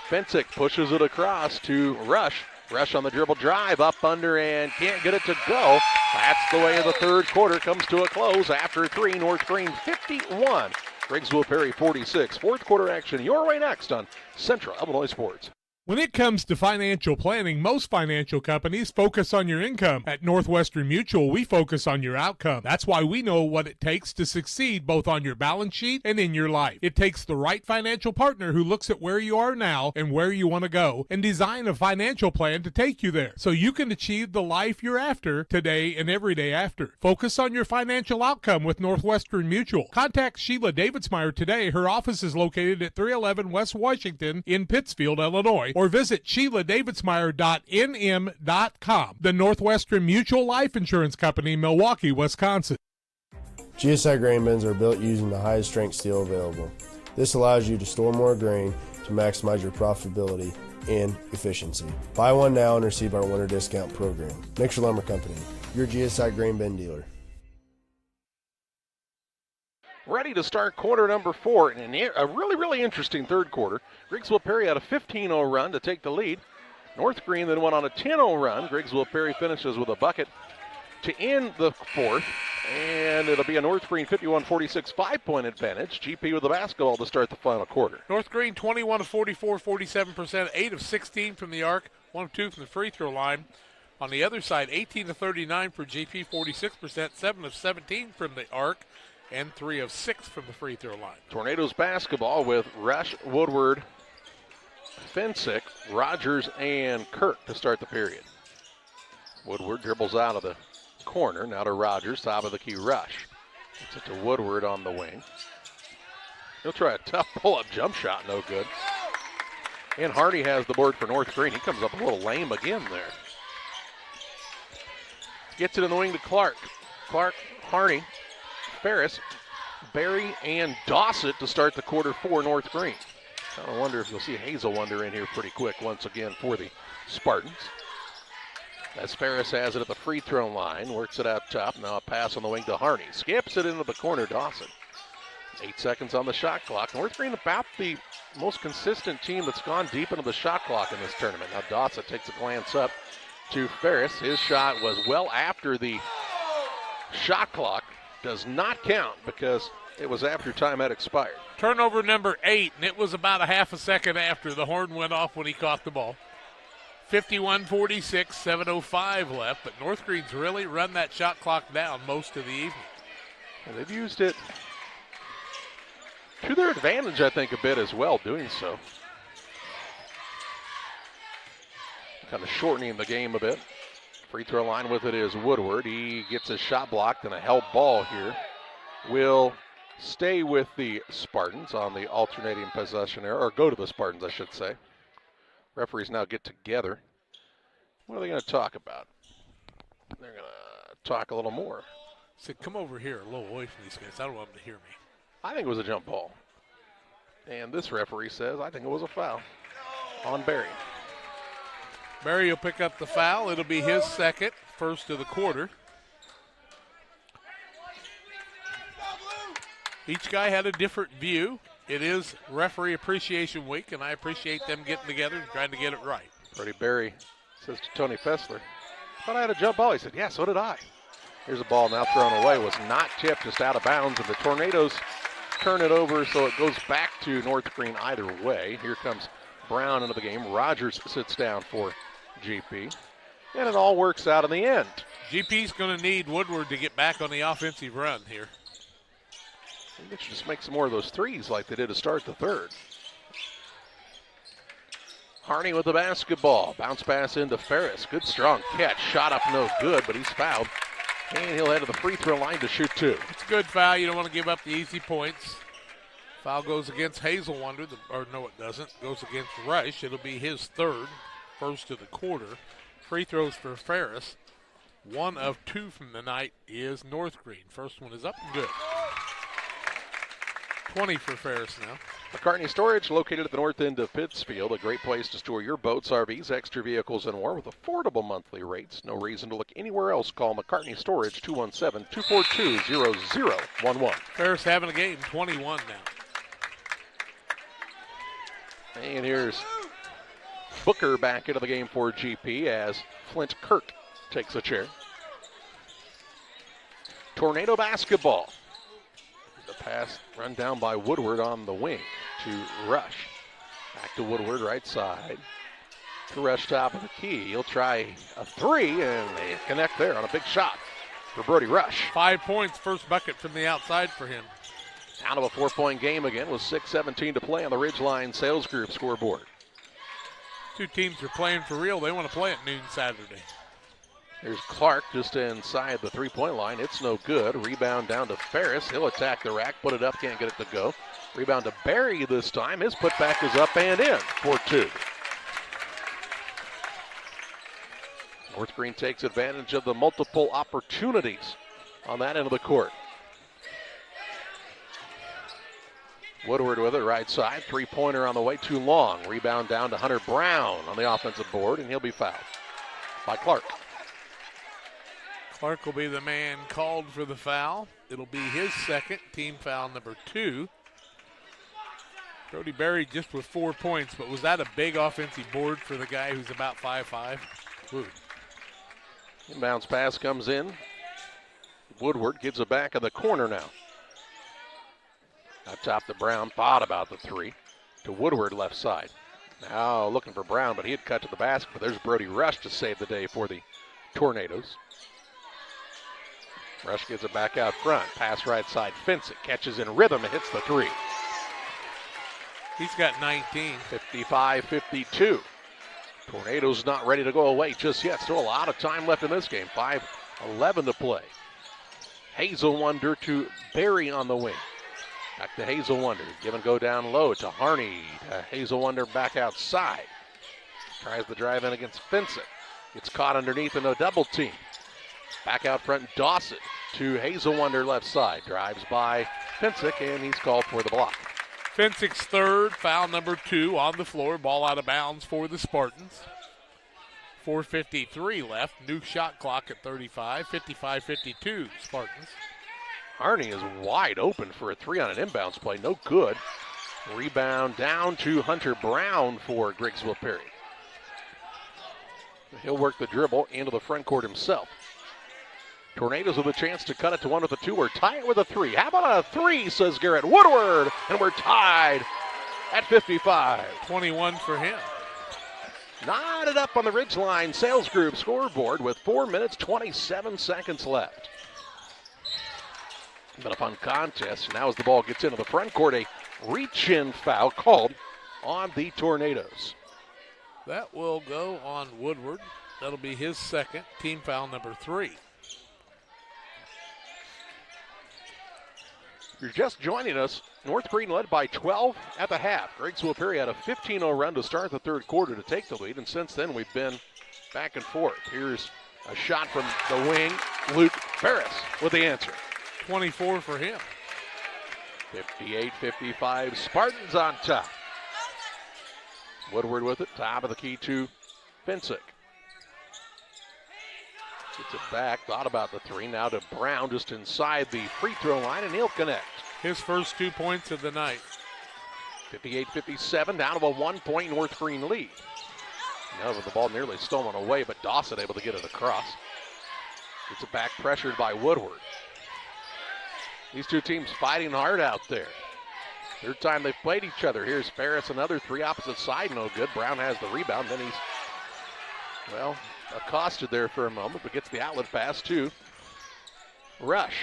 Speaker 1: Finsick pushes it across to Rush. Rush on the dribble drive, up under and can't get it to go. That's the way the third quarter comes to a close after 3. North Greene 51, Griggsville-Perry 46. Fourth quarter action your way next on Central Illinois Sports.
Speaker 10: When it comes to financial planning, most financial companies focus on your income. At Northwestern Mutual, we focus on your outcome. That's why we know what it takes to succeed both on your balance sheet and in your life. It takes the right financial partner who looks at where you are now and where you want to go and design a financial plan to take you there so you can achieve the life you're after today and every day after. Focus on your financial outcome with Northwestern Mutual. Contact Sheila Davidsmeyer today. Her office is located at 311 West Washington in Pittsfield, Illinois, or visit SheilaDavidsmeyer.nm.com. The Northwestern Mutual Life Insurance Company, Milwaukee, Wisconsin.
Speaker 7: GSI grain bins are built using the highest strength steel available. This allows you to store more grain to maximize your profitability and efficiency. Buy one now and receive our winter discount program. Mixer Lumber Company, your GSI grain bin dealer.
Speaker 1: Ready to start quarter number 4 in a really, really interesting third quarter. Griggsville-Perry had a 15-0 run to take the lead. North Greene then went on a 10-0 run. Griggsville-Perry finishes with a bucket to end the fourth, and it'll be a North Greene 51-46 5-point advantage. GP with the basketball to start the final quarter.
Speaker 10: North Greene 21-44, 47%, 8 of 16 from the arc, 1 of 2 from the free throw line. On the other side, 18-39 for GP, 46%, 7 of 17 from the arc, and 3 of 6 from the free throw line.
Speaker 1: Tornadoes basketball with Rush, Woodward, Finsick, Rogers, and Kirk to start the period. Woodward dribbles out of the corner, now to Rogers, top of the key Rush. Gets it to Woodward on the wing. He'll try a tough pull-up jump shot, no good. And Harney has the board for North Greene. He comes up a little lame again there. Gets it in the wing to Clark. Clark, Harney, Ferris Berry and Dossett to start the quarter for North Greene. Kind of wonder if you'll see Hazelwonder in here pretty quick once again for the Spartans. As Ferris has it at the free throw line, works it out top. Now a pass on the wing to Harney. Skips it into the corner, Dawson. 8 seconds on the shot clock. North Greene about the most consistent team that's gone deep into the shot clock in this tournament. Now Dawson takes a glance up to Ferris. His shot was well after the shot clock. Does not count because it was after time had expired.
Speaker 10: Turnover number 8, and it was about a half a second after the horn went off when he caught the ball. 51-46, 7:05 left, but North Greene's really run that shot clock down most of the evening.
Speaker 1: And they've used it to their advantage, I think, a bit as well, doing so. Kind of shortening the game a bit. Free throw line with it is Woodward. He gets his shot blocked, and a held ball here will stay with the Spartans on the alternating possession error, or go to the Spartans, I should say. Referees now get together. What are they going to talk about? They're going to talk a little more.
Speaker 10: Said, come over here a little away from these guys. I don't want them to hear me.
Speaker 1: I think it was a jump ball. And this referee says, I think it was a foul on Berry.
Speaker 10: Berry will pick up the foul. It'll be his second, first of the quarter. Each guy had a different view. It is Referee Appreciation Week, and I appreciate them getting together and trying to get it right.
Speaker 1: Brody Berry says to Tony Fessler, thought I had a jump ball. He said, yeah, so did I. Here's a ball now thrown away. Was not tipped, just out of bounds, and the Tornadoes turn it over, so it goes back to North Greene either way. Here comes Brown into the game. Rogers sits down for GP, and it all works out in the end.
Speaker 10: GP's going to need Woodward to get back on the offensive run here.
Speaker 1: They should just make some more of those threes like they did to start the third. Harney with the basketball. Bounce pass into Ferris. Good strong catch. Shot up no good, but he's fouled. And he'll head to the free throw line to shoot two.
Speaker 10: It's a good foul. You don't want to give up the easy points. Foul goes against Hazelwonder, or no, it doesn't. Goes against Rush. It'll be his third, first of the quarter. Free throws for Ferris. 1 of 2 from the night is North Greene. First one is up and good. 20 for Ferris now.
Speaker 1: McCartney Storage, located at the north end of Pittsfield, a great place to store your boats, RVs, extra vehicles, and more with affordable monthly rates. No reason to look anywhere else. Call McCartney Storage, 217-242-0011.
Speaker 10: Ferris having a game, 21 now.
Speaker 1: And here's Booker back into the game for GP as Flint Kirk takes a chair. Tornado basketball. The pass run down by Woodward on the wing to Rush. Back to Woodward, right side. To Rush, top of the key. He'll try a three, and they connect there on a big shot for Brody Rush.
Speaker 10: 5 points, first bucket from the outside for him.
Speaker 1: Out of a 4-point game again with 6:17 to play on the Ridgeline Sales Group scoreboard.
Speaker 10: Two teams are playing for real. They want to play at noon Saturday.
Speaker 1: Here's Clark just inside the three-point line. It's no good. Rebound down to Ferris. He'll attack the rack, put it up, can't get it to go. Rebound to Berry this time. His putback is up and in for two. North Greene takes advantage of the multiple opportunities on that end of the court. Woodward with it, right side. Three-pointer on the way, too long. Rebound down to Hunter Brown on the offensive board, and he'll be fouled by Clark.
Speaker 10: Clark will be the man called for the foul. It'll be his second, team foul number 2. Brody Berry just with 4 points, but was that a big offensive board for the guy who's about 5'5"? Woo.
Speaker 1: Inbounds pass comes in. Woodward gives it back in the corner now. Up top to Brown, thought about the three. To Woodward, left side. Now looking for Brown, but he had cut to the basket, but there's Brody Rush to save the day for the Tornadoes. Rush gets it back out front. Pass right side, Fence it, catches in rhythm and hits the three.
Speaker 10: He's got 19.
Speaker 1: 55-52. Tornadoes not ready to go away just yet. Still a lot of time left in this game. 5:11 to play. Hazelwonder to Berry on the wing. Back to Hazelwonder. Give and go down low to Harney. To Hazelwonder back outside. Tries the drive in against Fence it. Gets caught underneath and no double team. Back out front, Dawson to Hazelwonder left side. Drives by Finsick, and he's called for the block.
Speaker 10: Finsick's third, foul number 2 on the floor. Ball out of bounds for the Spartans. 4:53 left. New shot clock at 35. 55-52 Spartans.
Speaker 1: Harney is wide open for a 3 on an inbounds play. No good. Rebound down to Hunter Brown for Griggsville-Perry. He'll work the dribble into the front court himself. Tornadoes with a chance to cut it to 1 with a 2 or tie it with a 3. How about a 3, says Garrett Woodward, and we're tied at 55.
Speaker 10: 21 for him.
Speaker 1: Knotted up on the Ridgeline Sales Group scoreboard with 4 minutes, 27 seconds left. But a fun contest. Now as the ball gets into the front court, a reach-in foul called on the Tornadoes.
Speaker 10: That will go on Woodward. That'll be his second, team foul number 3.
Speaker 1: If you're just joining us, North Greene led by 12 at the half. Griggsville-Perry had a 15-0 run to start the third quarter to take the lead, and since then we've been back and forth. Here's a shot from the wing. Luke Ferris with the answer.
Speaker 10: 24 for him.
Speaker 1: 58-55, Spartans on top. Woodward with it, top of the key to Finsick. Gets it back, thought about the 3, now to Brown just inside the free throw line, and he'll connect.
Speaker 10: His first 2 points of the night.
Speaker 1: 58-57, down to a 1-point North Greene lead. Now with the ball nearly stolen away, but Dawson able to get it across. Gets it back, pressured by Woodward. These two teams fighting hard out there. Third time they've played each other. Here's Ferris, another 3 opposite side, no good. Brown has the rebound, then he's, well, accosted there for a moment, but gets the outlet pass to Rush.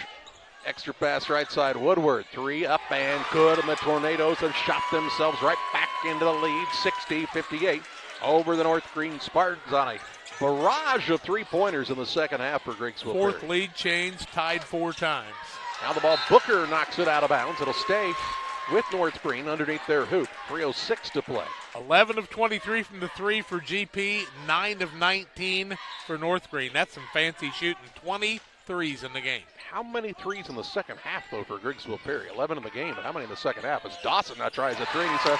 Speaker 1: Extra pass right side, Woodward. 3 up and good, and the Tornadoes have shot themselves right back into the lead, 60-58 over the North Greene Spartans on a barrage of 3-pointers in the second half for Griggsville-Perry.
Speaker 10: Fourth lead change, tied 4 times.
Speaker 1: Now the ball, Booker knocks it out of bounds. It'll stay with North Greene underneath their hoop. 3:06 to play.
Speaker 10: 11 of 23 from the 3 for GP, 9 of 19 for North Greene. That's some fancy shooting. 20 threes in the game.
Speaker 1: How many threes in the second half, though, for Griggsville-Perry? 11 in the game, but how many in the second half? As Dawson now tries a 3, and he says,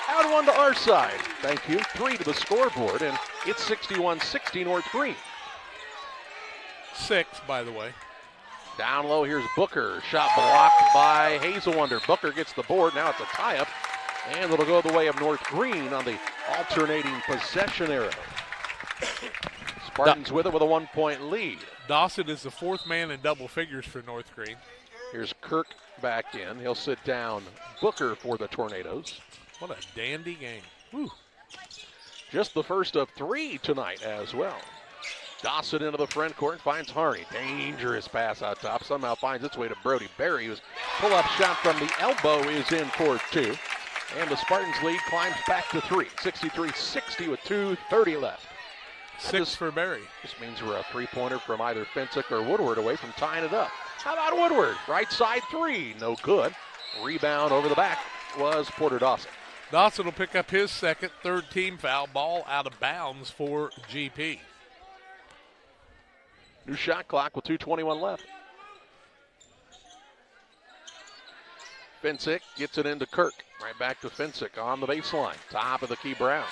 Speaker 1: out 1 to our side. Thank you. 3 to the scoreboard, and it's 61-60 North Greene.
Speaker 10: 6, by the way.
Speaker 1: Down low, here's Booker. Shot blocked by Hazelwonder. Booker gets the board. Now it's a tie-up, and it'll go the way of North Greene on the alternating possession arrow. Spartans with it with a 1-point lead.
Speaker 10: Dawson is the 4th man in double figures for North Greene.
Speaker 1: Here's Kirk back in. He'll sit down Booker for the Tornadoes.
Speaker 10: What a dandy game. Whew.
Speaker 1: Just the first of 3 tonight as well. Dawson into the front court, finds Harney. Dangerous pass out top. Somehow finds its way to Brody Berry, whose pull-up shot from the elbow is in for 2. And the Spartans lead climbs back to 3. 63-60 with 2:30 left.
Speaker 10: 6 for Berry.
Speaker 1: This means we're a 3-pointer from either Finsick or Woodward away from tying it up. How about Woodward? Right side 3, no good. Rebound over the back was Porter Dawson.
Speaker 10: Dawson will pick up his second, 3rd team foul. Ball out of bounds for GP.
Speaker 1: New shot clock with 2:21 left. Finsick gets it into Kirk. Right back to Finsick on the baseline. Top of the key, Brown.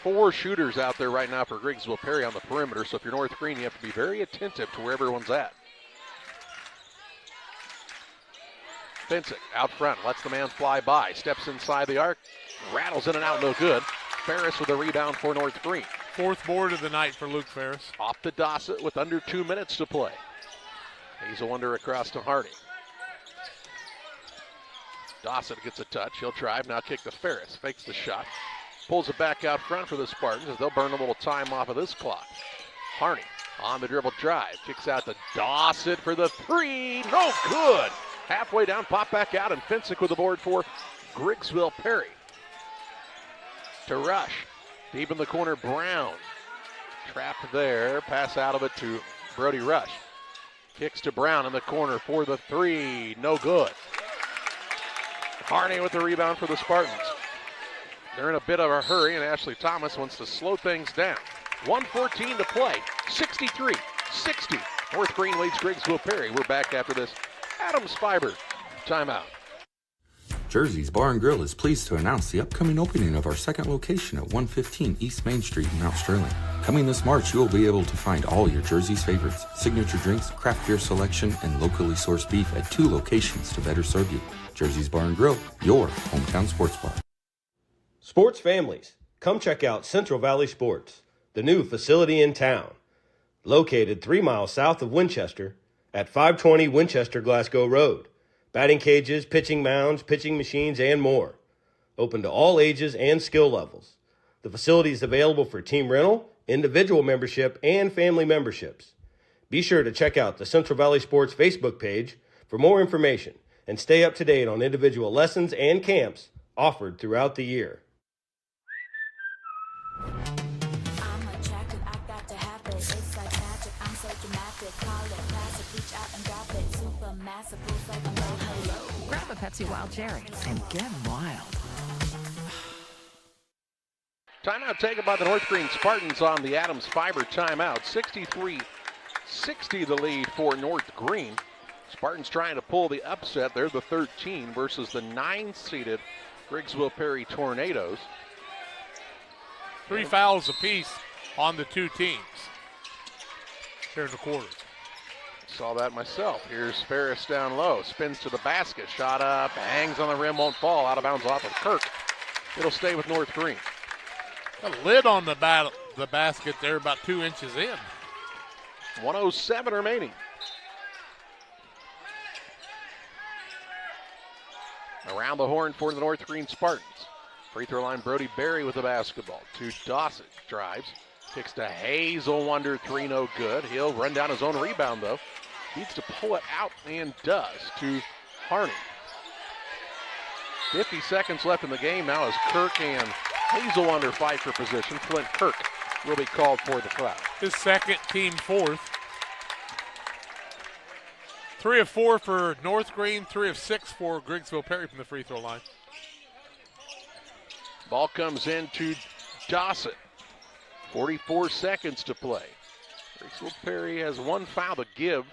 Speaker 1: 4 shooters out there right now for Griggsville-Perry on the perimeter, so if you're North Greene, you have to be very attentive to where everyone's at. Finsick out front, lets the man fly by, steps inside the arc, rattles in and out, no good. Ferris with a rebound for North Greene.
Speaker 10: 4th board of the night for Luke Ferris.
Speaker 1: Off to Dawson with under 2 minutes to play. Hazelwonder across to Hardy. Dawson gets a touch. He'll drive, now kick to Ferris. Fakes the shot. Pulls it back out front for the Spartans as they'll burn a little time off of this clock. Harney on the dribble drive. Kicks out to Dawson for the 3. No good. Halfway down, pop back out, and Finsick with the board for Griggsville-Perry. To Rush. Deep in the corner, Brown. Trapped there. Pass out of it to Brody Rush. Kicks to Brown in the corner for the 3. No good. Harney with the rebound for the Spartans. They're in a bit of a hurry, and Ashley Thomas wants to slow things down. 1:14 to play. 63-60. North Greene leads Griggsville-Perry. We're back after this Adams Fiber timeout.
Speaker 8: Jersey's Bar and Grill is pleased to announce the upcoming opening of our second location at 115 East Main Street in Mount Sterling. Coming this March, you will be able to find all your Jersey's favorites, signature drinks, craft beer selection, and locally sourced beef at 2 locations to better serve you. Jersey's Bar and Grill, your hometown sports bar.
Speaker 9: Sports families, come check out Central Valley Sports, the new facility in town. Located 3 miles south of Winchester at 520 Winchester Glasgow Road. Batting cages, pitching mounds, pitching machines, and more. Open to all ages and skill levels. The facility is available for team rental, individual membership, and family memberships. Be sure to check out the Central Valley Sports Facebook page for more information and stay up to date on individual lessons and camps offered throughout the year.
Speaker 11: Grab a Pepsi Wild Cherry and get wild.
Speaker 1: Timeout taken by the North Greene Spartans on the Adams Fiber timeout. 63-60 the lead for North Greene. Spartans trying to pull the upset. They're the 13 versus the 9-seeded Griggsville-Perry Tornadoes.
Speaker 10: 3 fouls apiece on the two teams here in the quarter.
Speaker 1: Saw that myself. Here's Ferris down low. Spins to the basket. Shot up. Hangs on the rim. Won't fall. Out of bounds off of Kirk. It'll stay with North Greene.
Speaker 10: A lid on the basket there, about 2 inches in.
Speaker 1: 1:07 remaining. Around the horn for the North Greene Spartans. Free throw line, Brody Berry with the basketball. To Dawson. Drives. Kicks to Hazel Wonder. 3 no good. He'll run down his own rebound, though. Needs to pull it out and does to Harney. 50 seconds left in the game now as Kirk and Hazel Wonder fight for position. Flint Kirk will be called for the foul.
Speaker 10: His second, team fourth. 3 of 4 for North Greene, 3 of 6 for Griggsville-Perry from the free throw line.
Speaker 1: Ball comes in to Dawson. 44 seconds to play. Griggsville-Perry has 1 foul to give.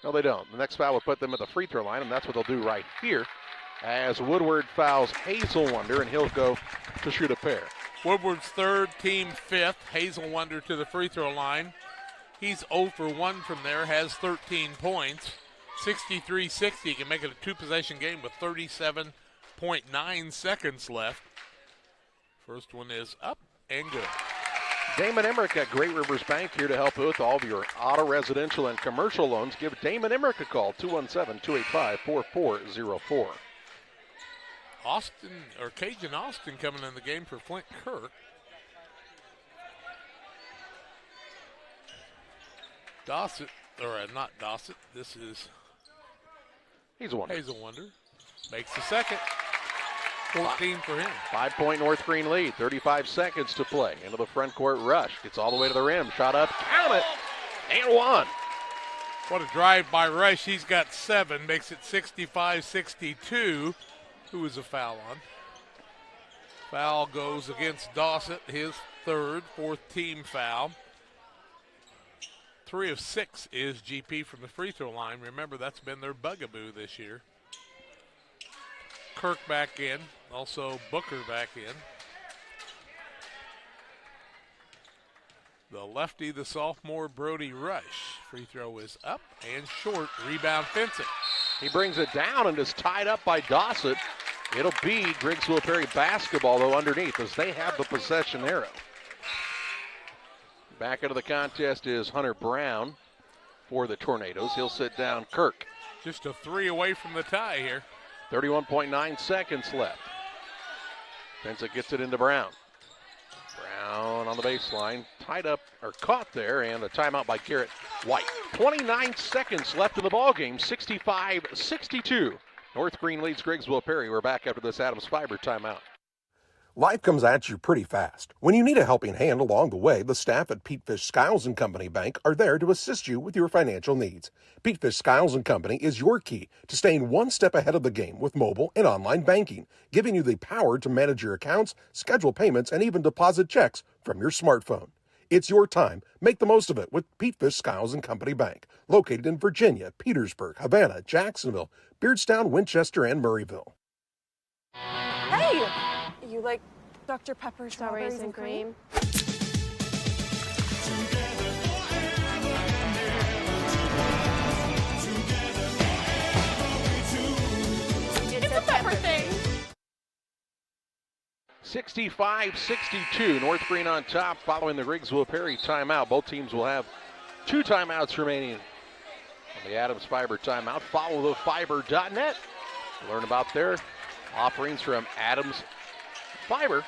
Speaker 1: No, they don't. The next foul will put them at the free throw line, and that's what they'll do right here as Woodward fouls Hazel Wonder, and he'll go to shoot a pair.
Speaker 10: Woodward's third, team fifth. Hazel Wonder to the free throw line. He's 0 for 1 from there, has 13 points. 63-60. He can make it a 2-possession game with 37.9 seconds left. First one is up and good.
Speaker 1: Damon Emmerich at Great Rivers Bank here to help with all of your auto, residential, and commercial loans. Give Damon Emmerich a call, 217-285-4404.
Speaker 10: Cajun Austin coming in the game for Flint Kirk. Dawson, not Dawson, this is
Speaker 1: Hazel Wonder.
Speaker 10: Hazel Wonder makes the second. 14 for him.
Speaker 1: 5-point North Greene lead. 35 seconds to play. Into the front court rush. Gets all the way to the rim. Shot up. Count it. And 1.
Speaker 10: What a drive by Rush. He's got 7. Makes it 65-62. Who is a foul on? Foul goes against Dawson. His third, 4th team foul. 3 of 6 is GP from the free throw line. Remember, that's been their bugaboo this year. Kirk back in, also Booker back in. The lefty, the sophomore, Brody Rush. Free throw is up and short. Rebound Fencing.
Speaker 1: He brings it down and is tied up by Dawson. It'll be Griggsville-Perry basketball, though, underneath as they have the possession arrow. Back into the contest is Hunter Brown for the Tornadoes. He'll sit down Kirk.
Speaker 10: Just a 3 away from the tie here.
Speaker 1: 31.9 seconds left. Pensa gets it into Brown. Brown on the baseline, tied up or caught there, and a timeout by Garrett White. 29 seconds left in the ballgame, 65-62. North Greene leads Griggsville-Perry. We're back after this Adams Fiber timeout.
Speaker 2: Life comes at you pretty fast. When you need a helping hand along the way, the staff at Petefish Skiles & Company Bank are there to assist you with your financial needs. Petefish Skiles & Company is your key to staying one step ahead of the game with mobile and online banking, giving you the power to manage your accounts, schedule payments, and even deposit checks from your smartphone.
Speaker 12: It's your time. Make the most of it with Pete Fish Skiles and Company Bank, located in Virginia, Petersburg, Havana, Jacksonville, Beardstown, Winchester, and Murrayville.
Speaker 13: Hey! You like Dr. Pepper strawberries and cream? It's a pepper thing.
Speaker 1: 65-62, North Greene on top following the Griggsville-Perry timeout. Both teams will have 2 timeouts remaining on the Adams Fiber timeout. Follow the fiber.net. Learn about their offerings from Adams Fiber.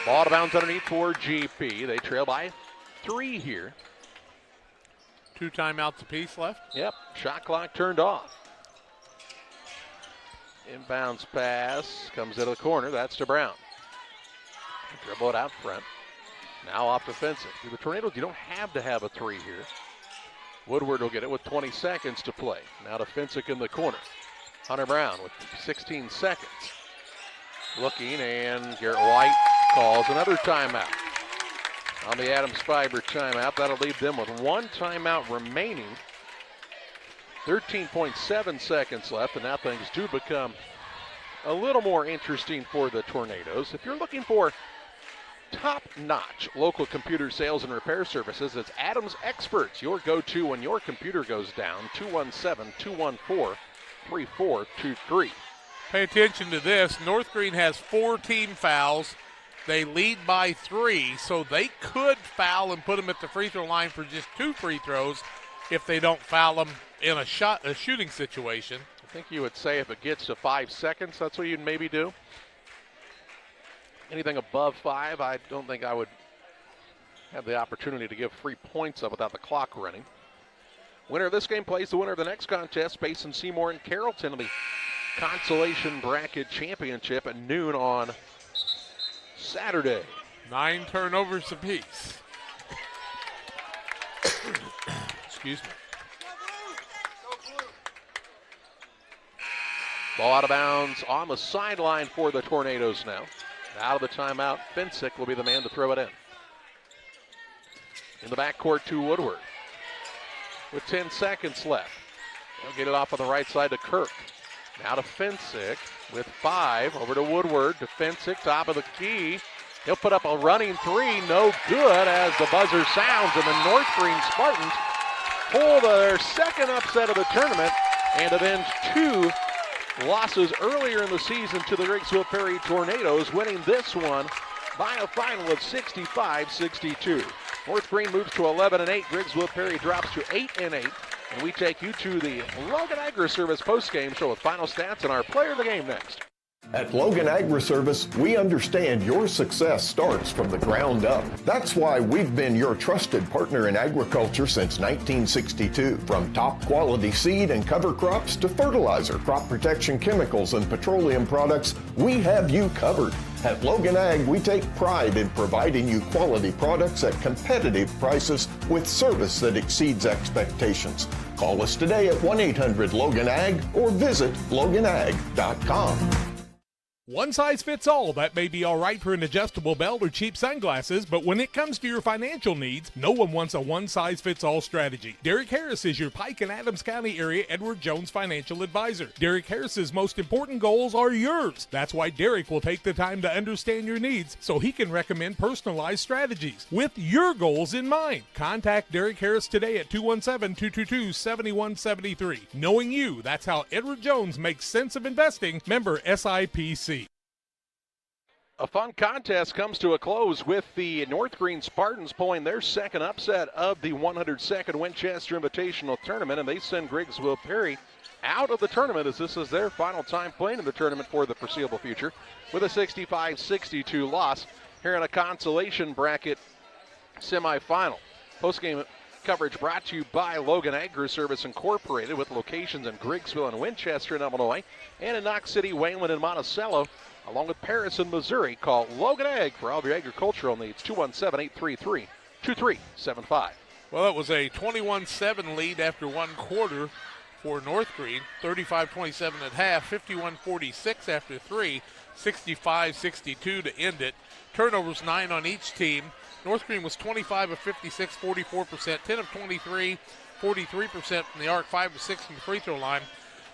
Speaker 1: Ball to bounce underneath for GP. They trail by 3 here.
Speaker 10: 2 timeouts apiece left.
Speaker 1: Yep, shot clock turned off. Inbounds pass comes into the corner. That's to Brown. Dribble it out front. Now off defensive. The Tornadoes, you don't have to have a 3 here. Woodward will get it with 20 seconds to play. Now to Finsick in the corner. Hunter Brown with 16 seconds. Looking, and Garrett White calls another timeout. On the Adams Fiber timeout, that'll leave them with 1 timeout remaining. 13.7 seconds left, and now things do become a little more interesting for the Tornadoes. If you're looking for top-notch local computer sales and repair services, it's Adams Experts, your go-to when your computer goes down. 217-214-3423.
Speaker 10: Pay attention to this. North Greene has 4 team fouls. They lead by 3, so they could foul and put them at the free throw line for just 2 free throws if they don't foul them in a shooting situation.
Speaker 1: I think you would say if it gets to 5 seconds, that's what you'd maybe do. Anything above 5, I don't think I would have the opportunity to give free points up without the clock running. Winner of this game plays the winner of the next contest, Basin Seymour and Carrollton in the Consolation Bracket Championship at noon on Saturday.
Speaker 10: 9 turnovers apiece. Excuse me.
Speaker 1: Ball out of bounds on the sideline for the Tornadoes now. Out of the timeout, Finsick will be the man to throw it in. In the backcourt to Woodward with 10 seconds left. They'll get it off on the right side to Kirk. Now to Finsick with 5. Over to Woodward to Finsick, top of the key. He'll put up a running 3, no good as the buzzer sounds, and the North Greene Spartans pull their second upset of the tournament and avenge 2 losses earlier in the season to the Griggsville-Perry Tornadoes, winning this one by a final of 65-62. North Greene moves to 11-8. Griggsville-Perry drops to 8-8. And we take you to the Logan Agri-Service postgame show with final stats and our player of the game next.
Speaker 14: At Logan Agri-Service, we understand your success starts from the ground up. That's why we've been your trusted partner in agriculture since 1962. From top quality seed and cover crops to fertilizer, crop protection chemicals, and petroleum products, we have you covered. At Logan Ag, we take pride in providing you quality products at competitive prices with service that exceeds expectations. Call us today at 1-800-LOGAN-AG or visit loganag.com.
Speaker 10: One size fits all. That may be all right for an adjustable belt or cheap sunglasses, but when it comes to your financial needs, no one wants a one-size-fits-all strategy. Derek Harris is your Pike and Adams County area Edward Jones financial advisor. Derek Harris's most important goals are yours. That's why Derek will take the time to understand your needs so he can recommend personalized strategies with your goals in mind. Contact Derek Harris today at 217-222-7173. Knowing you, that's how Edward Jones makes sense of investing. Member SIPC.
Speaker 1: A fun contest comes to a close with the North Greene Spartans pulling their second upset of the 102nd Winchester Invitational Tournament, and they send Griggsville-Perry out of the tournament as this is their final time playing in the tournament for the foreseeable future with a 65-62 loss here in a consolation bracket semifinal. Postgame coverage brought to you by Logan Agri-Service Incorporated with locations in Griggsville and Winchester in Illinois and in Knox City, Wayland, and Monticello, along with Paris and Missouri. Call Logan Ag for all of your agricultural needs, 217-833-2375.
Speaker 10: Well, it was a 21-7 lead after one quarter for North Greene, 35-27 at half, 51-46 after 3, 65-62 to end it. Turnovers 9 on each team. North Greene was 25 of 56, 44%, 10 of 23, 43% from the arc, 5 of 6 from the free throw line.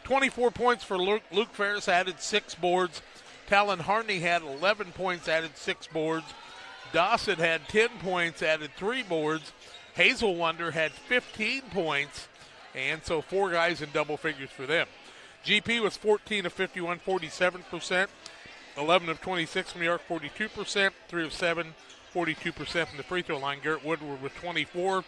Speaker 10: 24 points for Luke Ferris, added 6 boards. Talon Harney had 11 points, added 6 boards. Dawson had 10 points, added 3 boards. Hazel Wonder had 15 points, and so 4 guys in double figures for them. GP was 14 of 51, 47%, 11 of 26 from the arc, 42%, 3 of 7, 42% from the free throw line. Garrett Woodward with 24,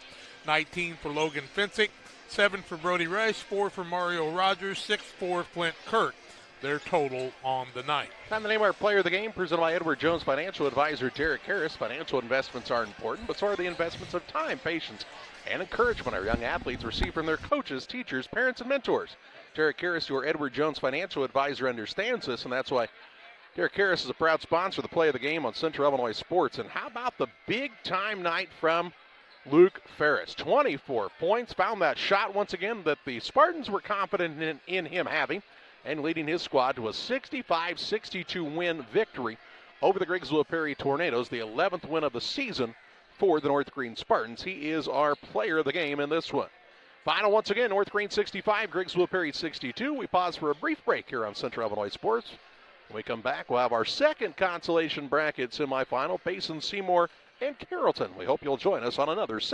Speaker 10: 19 for Logan Finsick, 7 for Brody Rice, 4 for Mario Rogers, 6 for Flint Kirk. Their total on the night.
Speaker 1: Time to name our player of the game, presented by Edward Jones Financial Advisor Derek Harris. Financial investments are important, but so are the investments of time, patience, and encouragement our young athletes receive from their coaches, teachers, parents, and mentors. Derek Harris, your Edward Jones Financial Advisor, understands this, and that's why Derek Harris is a proud sponsor of the play of the game on Central Illinois Sports. And how about the big-time night from Luke Ferris? 24 points, found that shot once again that the Spartans were confident in him having, and leading his squad to a 65-62 win victory over the Griggsville-Perry Tornadoes, the 11th win of the season for the North Greene Spartans. He is our player of the game in this one. Final once again, North Greene 65, Griggsville-Perry 62. We pause for a brief break here on Central Illinois Sports. When we come back, we'll have our second consolation bracket semifinal, Payson, Seymour, and Carrollton. We hope you'll join us on another